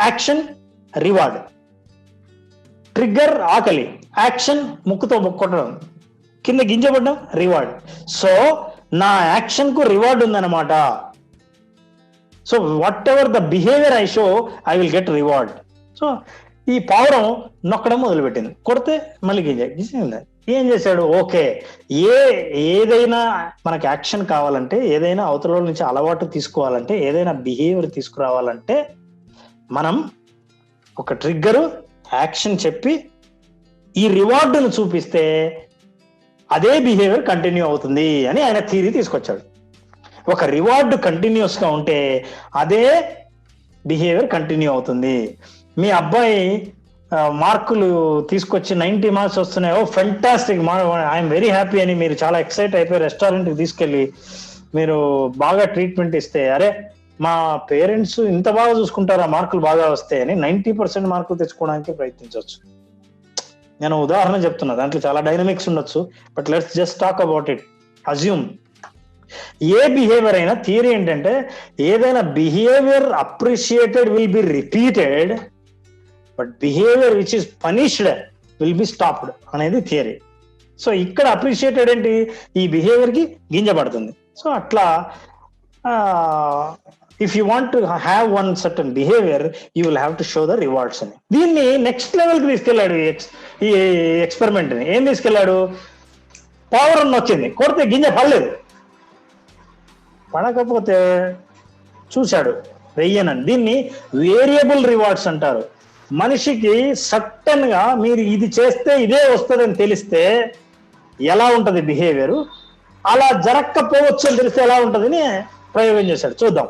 action reward. ట్రిగ్గర్ ఆకలి, యాక్షన్ ముక్కుతో కొట్టడం, కింద గింజ పడడం రివార్డ్. సో నా యాక్షన్ కు రివార్డ్ ఉందన్నమాట. So what ever the behaviour I show I will get reward. So ఈ పావురం నొక్కడం మొదలుపెట్టింది. కొడితే మళ్ళీ గింజ ఏం చేశాడు? ఓకే, ఏదైనా మనకి యాక్షన్ కావాలంటే, ఏదైనా అవతల నుంచి అలవాటు తీసుకోవాలంటే, ఏదైనా బిహేవియర్ తీసుకురావాలంటే మనం ఒక ట్రిగ్గరు యాక్షన్ చెప్పి ఈ రివార్డును చూపిస్తే అదే బిహేవియర్ కంటిన్యూ అవుతుంది అని ఆయన థియరీ తీసుకొచ్చాడు. ఒక రివార్డు కంటిన్యూస్ గా ఉంటే అదే బిహేవియర్ కంటిన్యూ అవుతుంది. మీ అబ్బాయి మార్కులు తీసుకొచ్చి 90 మార్క్స్ వస్తున్నాయి, oh fantastic, I'm very happy అని మీరు చాలా ఎక్సైట్ అయిపోయి రెస్టారెంట్కి తీసుకెళ్ళి మీరు బాగా ట్రీట్మెంట్ ఇస్తే, అరే మా పేరెంట్స్ ఇంత బాగా చూసుకుంటారా మార్కులు బాగా వస్తే అని 90% మార్కులు తెచ్చుకోవడానికి ప్రయత్నించవచ్చు. నేను ఉదాహరణ చెప్తున్నా, దాంట్లో చాలా డైనమిక్స్ ఉండొచ్చు, but let's just talk about it. Assume A behaviour అయినా థియరీ ఏంటంటే, ఏదైనా behaviour appreciated will be repeated, but behaviour which is punished will be stopped అనేది థియరీ. సో ఇక్కడ అప్రిషియేటెడ్ ఏంటి? ఈ బిహేవియర్ కి గింజ పడుతుంది. సో అట్లా if you want to have one certain behaviour you will have to show the rewards అని. దీన్ని నెక్స్ట్ లెవెల్ కి తీసుకెళ్లాడు ఈ ఎక్స్పెరిమెంట్ ని. ఏం తీసుకెళ్లాడు? పావురం నొచ్చింది, కొడితే గింజ పడలేదు. పడకపోతే చూశాడు వెయ్యనని. దీన్ని వేరియబుల్ రివార్డ్స్ అంటారు. మనిషికి సర్టన్ గా మీరు ఇది చేస్తే ఇదే వస్తుందని తెలిస్తే ఎలా ఉంటది బిహేవియర్, అలా జరగకపోవచ్చు అని తెలిస్తే ఎలా ఉంటదని ప్రయోగం చేశాడు. చూద్దాం.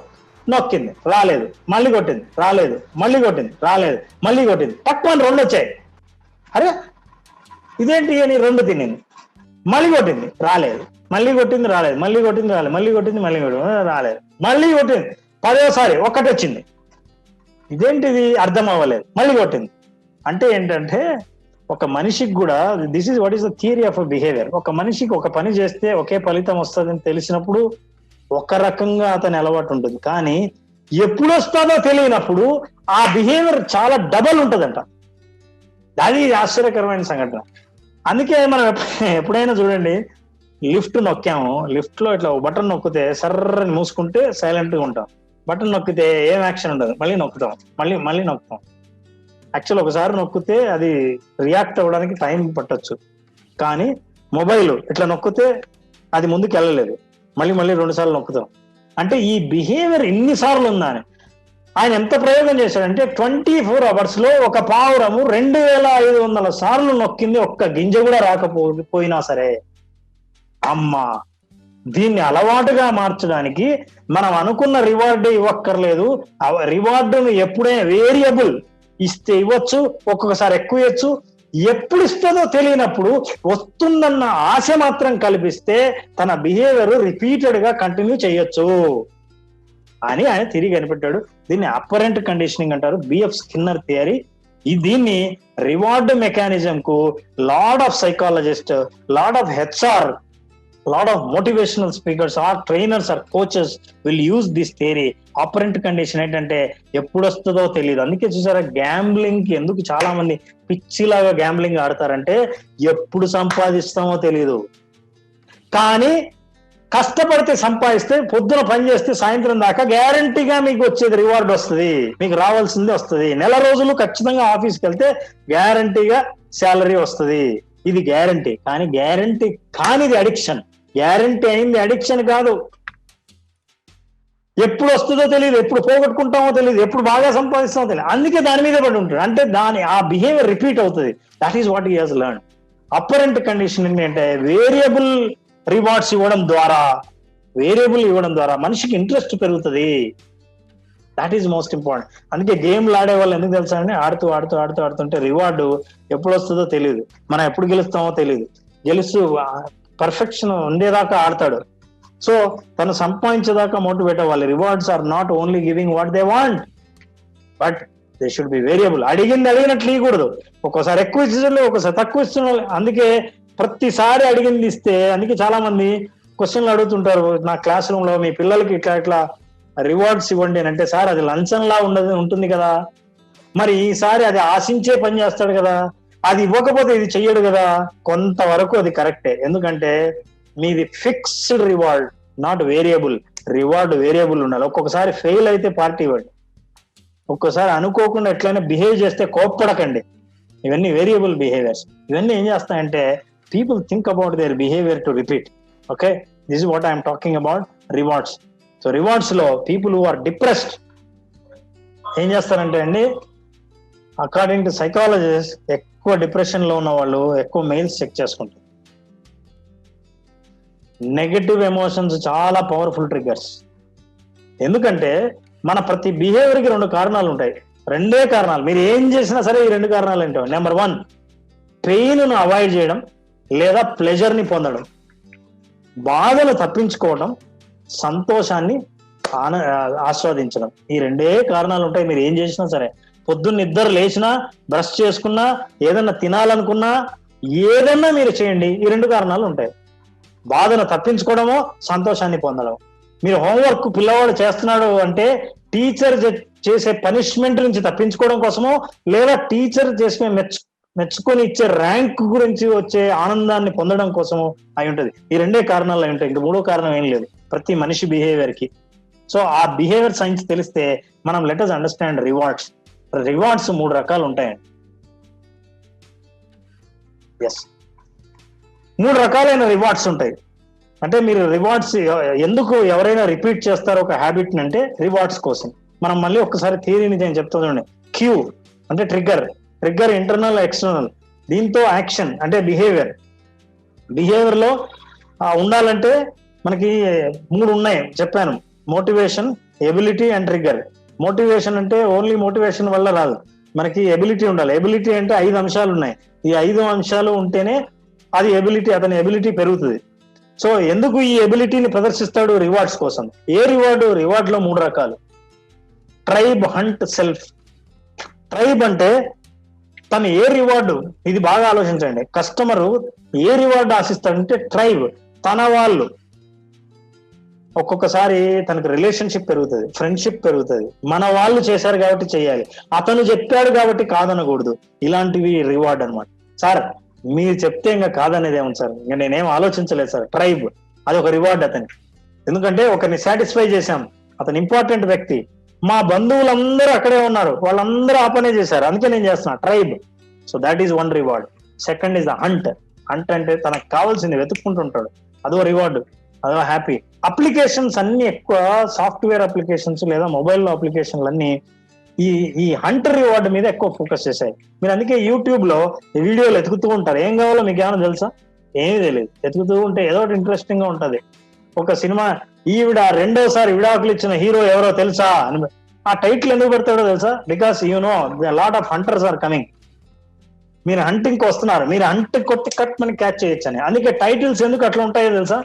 నొక్కింది, రాలేదు, మళ్ళీ కొట్టింది, రాలేదు, మళ్ళీ కొట్టింది, రాలేదు, మళ్ళీ కొట్టింది, తక్కువ 2 వచ్చాయి. అరే ఇదేంటి అని 2 తినింది, మళ్ళీ కొట్టింది, రాలేదు, మళ్ళీ కొట్టింది, రాలేదు, మళ్ళీ కొట్టింది, రాలేదు, మళ్ళీ కొట్టింది, మళ్ళీ కొట్టింది, రాలేదు, మళ్ళీ కొట్టింది, 10వ సారి 1 వచ్చింది. ఇదేంటిది అర్థం అవ్వలేదు, మళ్ళీ కొట్టింది. అంటే ఏంటంటే ఒక మనిషికి కూడా this is what is the theory of behaviour. ఒక మనిషికి ఒక పని చేస్తే ఒకే ఫలితం వస్తుందని తెలిసినప్పుడు ఒక రకంగా అతని అలవాటు ఉంటుంది, కానీ ఎప్పుడు వస్తుందో తెలియనప్పుడు ఆ బిహేవియర్ చాలా డబల్ ఉంటుందంట. అది ఆశ్చర్యకరమైన సంఘటన. అందుకే మనం ఎప్పుడైనా చూడండి, లిఫ్ట్ నొక్కాము, లిఫ్ట్ లో ఇట్లా బటన్ నొక్కితే సర్రని మూసుకుంటే సైలెంట్ గా ఉంటాం. బటన్ నొక్కితే ఏం యాక్షన్ ఉండదు, మళ్ళీ నొక్కుతాం, మళ్ళీ నొక్కుతాం. యాక్చువల్ ఒకసారి నొక్కితే అది రియాక్ట్ అవ్వడానికి టైం పట్టొచ్చు, కానీ మొబైల్ ఇట్లా నొక్కితే అది ముందుకు వెళ్ళలేదు, మళ్ళీ 2 సార్లు నొక్కుతాం. అంటే ఈ బిహేవియర్ ఇన్నిసార్లు ఉందని ఆయన ఎంత ప్రయోగం చేశాడంటే 24 hours లో ఒక పావురము 2500 సార్లు నొక్కింది, ఒక్క గింజ కూడా రాకపోయినా సరే. అమ్మా, దీన్ని అలవాటుగా మార్చడానికి మనం అనుకున్న రివార్డ్ ఇవ్వక్కర్లేదు. రివార్డును ఎప్పుడైనా వేరియబుల్ ఇస్తే ఇవ్వచ్చు, ఒక్కొక్కసారి ఎక్కువ ఇవ్వచ్చు. ఎప్పుడు ఇస్తుందో తెలియనప్పుడు వస్తుందన్న ఆశ మాత్రం కల్పిస్తే తన బిహేవియర్ రిపీటెడ్ గా కంటిన్యూ చేయొచ్చు అని ఆయన తిరిగి కనిపెట్టాడు. దీన్ని అపరెంట్ కండిషనింగ్ అంటారు, బిఎఫ్ స్కిన్నర్ థియరీ. దీన్ని రివార్డ్ మెకానిజం కు lot of psychologist, lot of HR, lot of motivational speakers or trainers or coaches will use this theory. Operant condition ఏంటంటే ఎప్పుడు వస్తుందో తెలియదు. అందుకే చూసారా, గ్యాంబ్లింగ్ కి ఎందుకు చాలా మంది పిచ్చిలాగా గ్యాంబ్లింగ్ ఆడతారంటే ఎప్పుడు సంపాదిస్తామో తెలియదు. కానీ కష్టపడితే సంపాదిస్తే, పొద్దున పని చేస్తే సాయంత్రం దాకా గ్యారంటీగా మీకు వచ్చేది రివార్డ్ వస్తుంది, మీకు రావాల్సింది వస్తుంది. నెల రోజులు ఖచ్చితంగా ఆఫీస్కి వెళ్తే గ్యారంటీగా శాలరీ వస్తుంది. ఇది గ్యారంటీ. కానీ గ్యారంటీ కానిది అడిక్షన్. గ్యారంటీ అయింది అడిక్షన్ కాదు. ఎప్పుడు వస్తుందో తెలియదు, ఎప్పుడు పోగొట్టుకుంటామో తెలియదు, ఎప్పుడు బాగా సంపాదిస్తామో తెలియదు. అందుకే దాని మీద పడి ఉంటాడు. అంటే ఆ బిహేవియర్ రిపీట్ అవుతుంది. That is what he has learn. Apparent conditioning అంటే వేరియబుల్ రివార్డ్స్ ఇవ్వడం ద్వారా మనిషికి ఇంట్రెస్ట్ పెరుగుతుంది. That is most important. అందుకే గేమ్లు ఆడే వాళ్ళు ఎందుకు తెలుసా అండి, ఆడుతుంటే రివార్డు ఎప్పుడు వస్తుందో తెలియదు, మనం ఎప్పుడు గెలుస్తామో తెలియదు. గెలుస్తూ పర్ఫెక్షన్ ఉండేదాకా ఆడతాడు. సో తను సంపాదించేదాకా మోటివేట్ అవ్వాలి. Rewards are not only giving what they want, but they should be variable. అడిగినట్లు ఇవ్వకూడదు. ఒక్కోసారి ఎక్కువ ఇస్తుంది, ఒక్కోసారి తక్కువ ఇస్తున్నారు. అందుకే ప్రతిసారి అడిగింది ఇస్తే, అందుకే చాలా మంది క్వశ్చన్లు అడుగుతుంటారు నా క్లాస్ రూమ్ లో, మీ పిల్లలకి ఇట్లా రివార్డ్స్ ఇవ్వండి అని. అంటే సార్ అది లంచంలా ఉంటుంది కదా, మరి ఈసారి అది ఆశించే పని చేస్తాడు కదా, అది ఇవ్వకపోతే ఇది చెయ్యడు కదా. కొంతవరకు అది కరెక్టే, ఎందుకంటే మీది fixed reward, not variable. Reward variable ఉండాలి. ఒక్కొక్కసారి ఫెయిల్ అయితే పార్టీ ఇవ్వండి, ఒక్కోసారి అనుకోకుండా ఎట్లయినా బిహేవ్ చేస్తే కోప్పడకండి. ఇవన్నీ వేరియబుల్ బిహేవియర్స్. ఇవన్నీ ఏం చేస్తాయంటే people think about their behaviour to repeat. Okay, this is what I'm talking about rewards. So rewards లో పీపుల్ హూ ఆర్ డిప్రెస్డ్ ఏం చేస్తారంటే అండి, అకార్డింగ్ టు సైకాలజిస్ట్, ఎక్కువ డిప్రెషన్ లో ఉన్న వాళ్ళు ఎక్కువ మెయిల్స్ చెక్ చేసుకుంటారు. నెగటివ్ ఎమోషన్స్ చాలా పవర్ఫుల్ ట్రిగ్గర్స్. ఎందుకంటే మన ప్రతి బిహేవియర్ కి 2 కారణాలు ఉంటాయి. 2 కారణాలు, మీరు ఏం చేసినా సరే ఈ 2 కారణాలు ఏంటో. నెంబర్ 1, పెయిన్ ను అవాయిడ్ చేయడం లేదా ప్లెజర్ ని పొందడం. బాధను తప్పించుకోవడం, సంతోషాన్ని ఆస్వాదించడం. ఈ 2 కారణాలు ఉంటాయి. మీరు ఏం చేసినా సరే, పొద్దున్న నిద్ర లేచినా, బ్రష్ చేసుకున్నా, ఏదన్నా తినాలనుకున్నా, ఏదన్నా మీరు చేయండి, ఈ 2 కారణాలు ఉంటాయి. బాధను తప్పించుకోవడమో, సంతోషాన్ని పొందడం. మీరు హోంవర్క్ పిల్లవాడు చేస్తున్నాడు అంటే టీచర్ చేసే పనిష్మెంట్ నుంచి తప్పించుకోవడం కోసమో, లేదా టీచర్ చేసే మెచ్చుకొని ఇచ్చే ర్యాంక్ గురించి వచ్చే ఆనందాన్ని పొందడం కోసమో అయి ఉంటుంది. ఈ 2 కారణాలు అయి ఉంటాయి. ఇంక 3వ కారణం ఏం లేదు ప్రతి మనిషి బిహేవియర్ కి. సో ఆ బిహేవియర్ సైన్స్ తెలిస్తే మనం let us understand rewards. Rewards 3 రకాలు ఉంటాయండి. ఎస్, 3 రకాలైన రివార్డ్స్ ఉంటాయి. అంటే మీరు రివార్డ్స్ ఎందుకు ఎవరైనా రిపీట్ చేస్తారో ఒక హ్యాబిట్ అంటే రివార్డ్స్ కోసం. మనం మళ్ళీ ఒక్కసారి థియరీని నేను చెప్తాను. క్యూ అంటే ట్రిగ్గర్ ఇంటర్నల్, ఎక్స్టర్నల్. దీంతో యాక్షన్ అంటే బిహేవియర్ లో ఉండాలంటే మనకి 3 ఉన్నాయి చెప్పాను. Motivation, ability and trigger. Motivation అంటే ఓన్లీ మోటివేషన్ వల్ల రాదు, మనకి ఎబిలిటీ ఉండాలి. ఎబిలిటీ అంటే 5 అంశాలు ఉన్నాయి. ఈ 5 అంశాలు ఉంటేనే అది అతని ఎబిలిటీ పెరుగుతుంది. సో ఎందుకు ఈ ఎబిలిటీని ప్రదర్శిస్తాడు? రివార్డ్స్ కోసం. ఏ రివార్డ్ లో 3 రకాలు. Tribe, hunt, self. ట్రైబ్ అంటే తను ఏ రివార్డు, ఇది బాగా ఆలోచించండి. కస్టమరు ఏ రివార్డు ఆశిస్తాడంటే ట్రైబ్, తన వాళ్ళు. ఒక్కొక్కసారి తనకు రిలేషన్షిప్ పెరుగుతుంది, ఫ్రెండ్షిప్ పెరుగుతుంది. మన వాళ్ళు చేశారు కాబట్టి చేయాలి, అతను చెప్పాడు కాబట్టి కాదనకూడదు. ఇలాంటివి రివార్డ్ అనమాట. సార్ మీరు చెప్తే ఇంకా కాదనేది ఏముంది సార్, ఇంకా నేనేం ఆలోచించలేదు సార్. ట్రైబ్ అది ఒక రివార్డ్ అతనికి. ఎందుకంటే ఒకరిని సాటిస్ఫై చేశాం, అతను ఇంపార్టెంట్ వ్యక్తి. మా బంధువులందరూ అక్కడే ఉన్నారు, వాళ్ళందరూ ఆ పనే చేశారు, అందుకే నేను చేస్తున్నా. Tribe. So that is one reward. Second is the hunt. Hunt అంటే తనకు కావాల్సింది వెతుక్కుంటుంటాడు, అదో రివార్డు, అదో హ్యాపీ. అప్లికేషన్స్ అన్ని ఎక్కువ సాఫ్ట్వేర్ అప్లికేషన్స్ లేదా మొబైల్లో అప్లికేషన్లు అన్ని ఈ హంట్ రివార్డ్ మీద ఎక్కువ ఫోకస్ చేశాయి. మీరు అందుకే యూట్యూబ్ లో వీడియోలు ఎతుకుతూ ఉంటారు. ఏం కావాలో మీకు ఏమైనా తెలుసా? ఏమీ తెలియదు. ఎతుకుతూ ఉంటే ఏదో ఒకటి ఇంట్రెస్టింగ్ గా ఉంటది. ఒక సినిమా ఈవిడ రెండోసారి విడాకులు ఇచ్చిన హీరో ఎవరో తెలుసా అని ఆ టైటిల్ ఎందుకు పెడతాడో తెలుసా? Because you know lot of hunters are coming. మీరు హంటింగ్ కి వస్తున్నారు, మీరు హంట్ కొట్టి కట్ మని క్యాచ్ చేయొచ్చని. అందుకే టైటిల్స్ ఎందుకు అట్లా ఉంటాయో తెలుసా?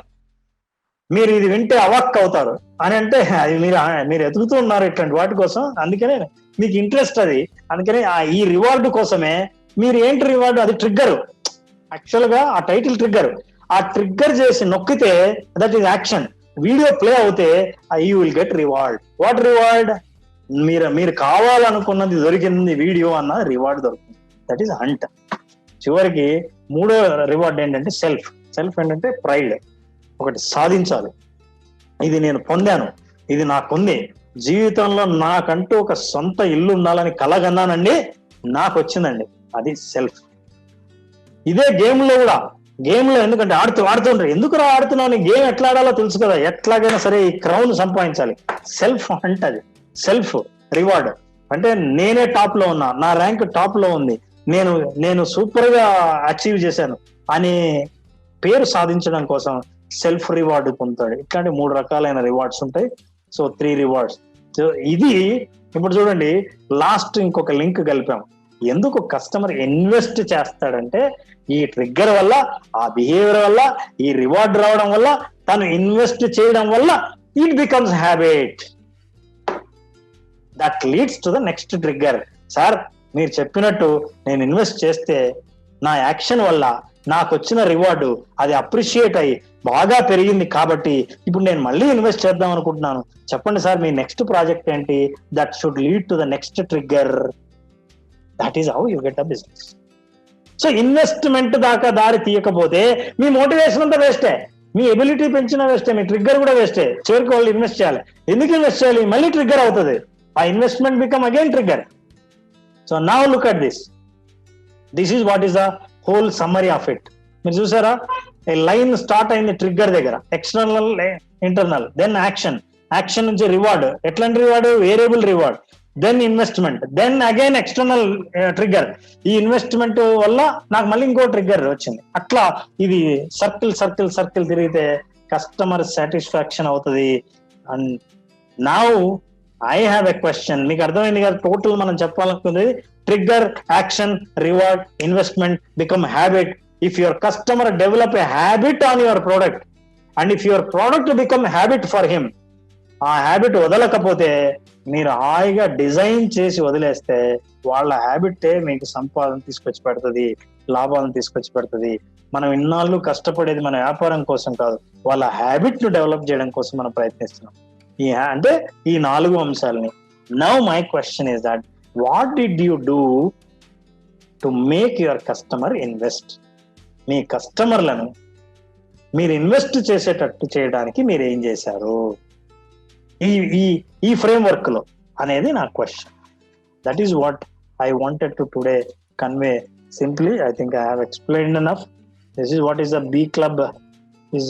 మీరు ఇది వింటే అవాక్ అవుతారు అని. అంటే అది మీరు ఎదుగుతూ ఉన్నారు ఇట్లాంటి వాటి కోసం, అందుకనే మీకు ఇంట్రెస్ట్ అది. అందుకనే ఈ రివార్డు కోసమే మీరు ఏంటి రివార్డు, అది ట్రిగ్గర్. యాక్చువల్ గా ఆ టైటిల్ ట్రిగ్గర్. ఆ ట్రిగ్గర్ చేసి నొక్కితే that is action. Video play అవుతే you will get reward. What reward? మీరు కావాలనుకున్నది దొరికింది వీడియో అన్న రివార్డ్ దొరుకుతుంది. That is hunt. చివరికి మూడో రివార్డ్ ఏంటంటే సెల్ఫ్. సెల్ఫ్ ఏంటంటే ప్రైడ్. ఒకటి సాధించాలి, ఇది నేను పొందాను, ఇది నాకుంది, జీవితంలో నాకంటూ ఒక సొంత ఇల్లు ఉండాలని కలగన్నానండి, నాకు వచ్చిందండి, అది సెల్ఫ్. ఇదే గేమ్ లో కూడా. గేమ్ లో ఎందుకంటే ఆడుతుంటారు. ఎందుకు ఆడుతున్నావు, నీ గేమ్ ఎట్లా ఆడాలో తెలుసు కదా, ఎట్లాగైనా సరే ఈ క్రౌన్ సంపాదించాలి. సెల్ఫ్ హంట్ అది. సెల్ఫ్ రివార్డ్ అంటే నేనే టాప్ లో ఉన్నా, నా ర్యాంక్ టాప్ లో ఉంది, నేను సూపర్ గా అచీవ్ చేశాను అనే పేరు సాధించడం కోసం సెల్ఫ్ రివార్డ్ పొందుతాడు. ఇట్లాంటి 3 రకాలైన రివార్డ్స్ ఉంటాయి. So 3 rewards. సో ఇది ఇప్పుడు చూడండి, లాస్ట్ ఇంకొక లింక్ కలిపాం. ఎందుకు కస్టమర్ ఇన్వెస్ట్ చేస్తాడంటే ఈ ట్రిగ్గర్ వల్ల, ఆ బిహేవియర్ వల్ల, ఈ రివార్డ్ రావడం వల్ల, తను ఇన్వెస్ట్ చేయడం వల్ల it becomes habit that leads to the next trigger. Sir మీరు చెప్పినట్టు నేను ఇన్వెస్ట్ చేస్తే నా యాక్షన్ వల్ల నాకు వచ్చిన రివార్డు అది అప్రిషియేట్ అయ్యి బాగా పెరిగింది కాబట్టి ఇప్పుడు నేను మళ్ళీ ఇన్వెస్ట్ చేద్దాం అనుకుంటున్నాను. చెప్పండి సార్ మీ నెక్స్ట్ ప్రాజెక్ట్ ఏంటి? That should lead to the next trigger. That is how you get a business. So investment దాకా దారి తీయకపోతే మీ మోటివేషన్ అంతా వేస్టే, మీ ఎబిలిటీ పెంచిన వేస్టే, మీ ట్రిగ్గర్ కూడా వేస్టే. చివరికి వాళ్ళు ఇన్వెస్ట్ చేయాలి. ఎందుకు ఇన్వెస్ట్ చేయాలి? మళ్ళీ ట్రిగ్గర్ అవుతుంది. ఆ investment become again trigger. So now look at this. This is what is the whole summary of it. మీరు చూసారా, లైన్ స్టార్ట్ అయింది ట్రిగ్గర్ దగ్గర, external, internal, then action, action నుంచి రివార్డ్. ఎట్లాంటి reward? Variable reward, then investment, then again external trigger. ఈ investment వల్ల నాకు మళ్ళీ ఇంకో ట్రిగ్గర్ వచ్చింది. అట్లా ఇది సర్కిల్ సర్కిల్ సర్కిల్ తిరిగితే కస్టమర్ సాటిస్ఫాక్షన్ అవుతుంది. And now I have a question. మీకు అర్థమైంది కదా టోటల్ మనం చెప్పాలనుకుంది? Trigger, action, reward, investment, become habit. If your customer develop a habit on your product and if your product become habit for him, ఆ habit వదలకపోతే మీరు హాయిగా design చేసి వదిలేస్తే వాళ్ళ హ్యాబిటే మీకు సంపాదన తీసుకొచ్చి పెడుతుంది, లాభాలను తీసుకొచ్చి పెడుతుంది. మనం ఇన్నాళ్ళు కష్టపడేది మన వ్యాపారం కోసం కాదు, వాళ్ళ హ్యాబిట్ ను డెవలప్ చేయడం కోసం మనం ప్రయత్నిస్తున్నాం. అంటే ఈ 4 అంశాలని. Now my question is that what did you do to make your customer invest? మీ కస్టమర్లను మీరు ఇన్వెస్ట్ చేసేటట్టు చేయడానికి మీరు ఏం చేశారు ఈ ఫ్రేమ్వర్క్ లో అనేది నా question. That is what I wanted to today convey simply. I think I have explained enough. This is what is the B club is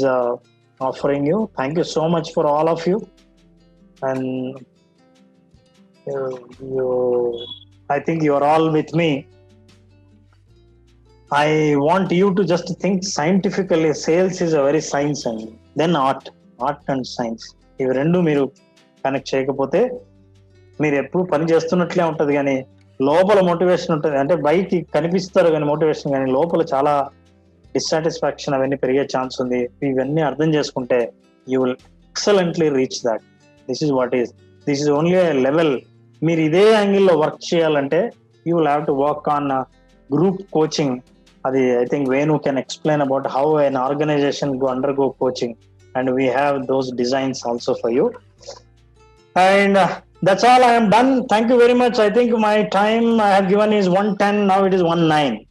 offering you. Thank you so much for all of you. And I think you are all with me. I want you to just think scientifically. Sales is a very science, and then art and science. ఇవి రెండు మీరు connect చేయకపోతే మీరు ఎప్పుడు పని చేస్తున్నట్లే ఉంటది, కానీ లోపల మోటివేషన్ ఉంటుంది. అంటే బయటికి కనిపిస్తారు కానీ మోటివేషన్, కానీ లోపల చాలా డిస్సాటిస్ఫాక్షన్ అవన్నీ పెరిగే ఛాన్స్ ఉంది. ఇవన్నీ అర్థం చేసుకుంటే you will excellently reach that. This is only a level. మీరు ఇదే యాంగిల్లో వర్క్ చేయాలంటే you will have to work on group coaching. అది I think Venu can explain about how an organization undergo coaching. and we have those designs also for you. And that's all. I am done. Thank you very much. I think my time I have given is 1:10. Now it is 1:09.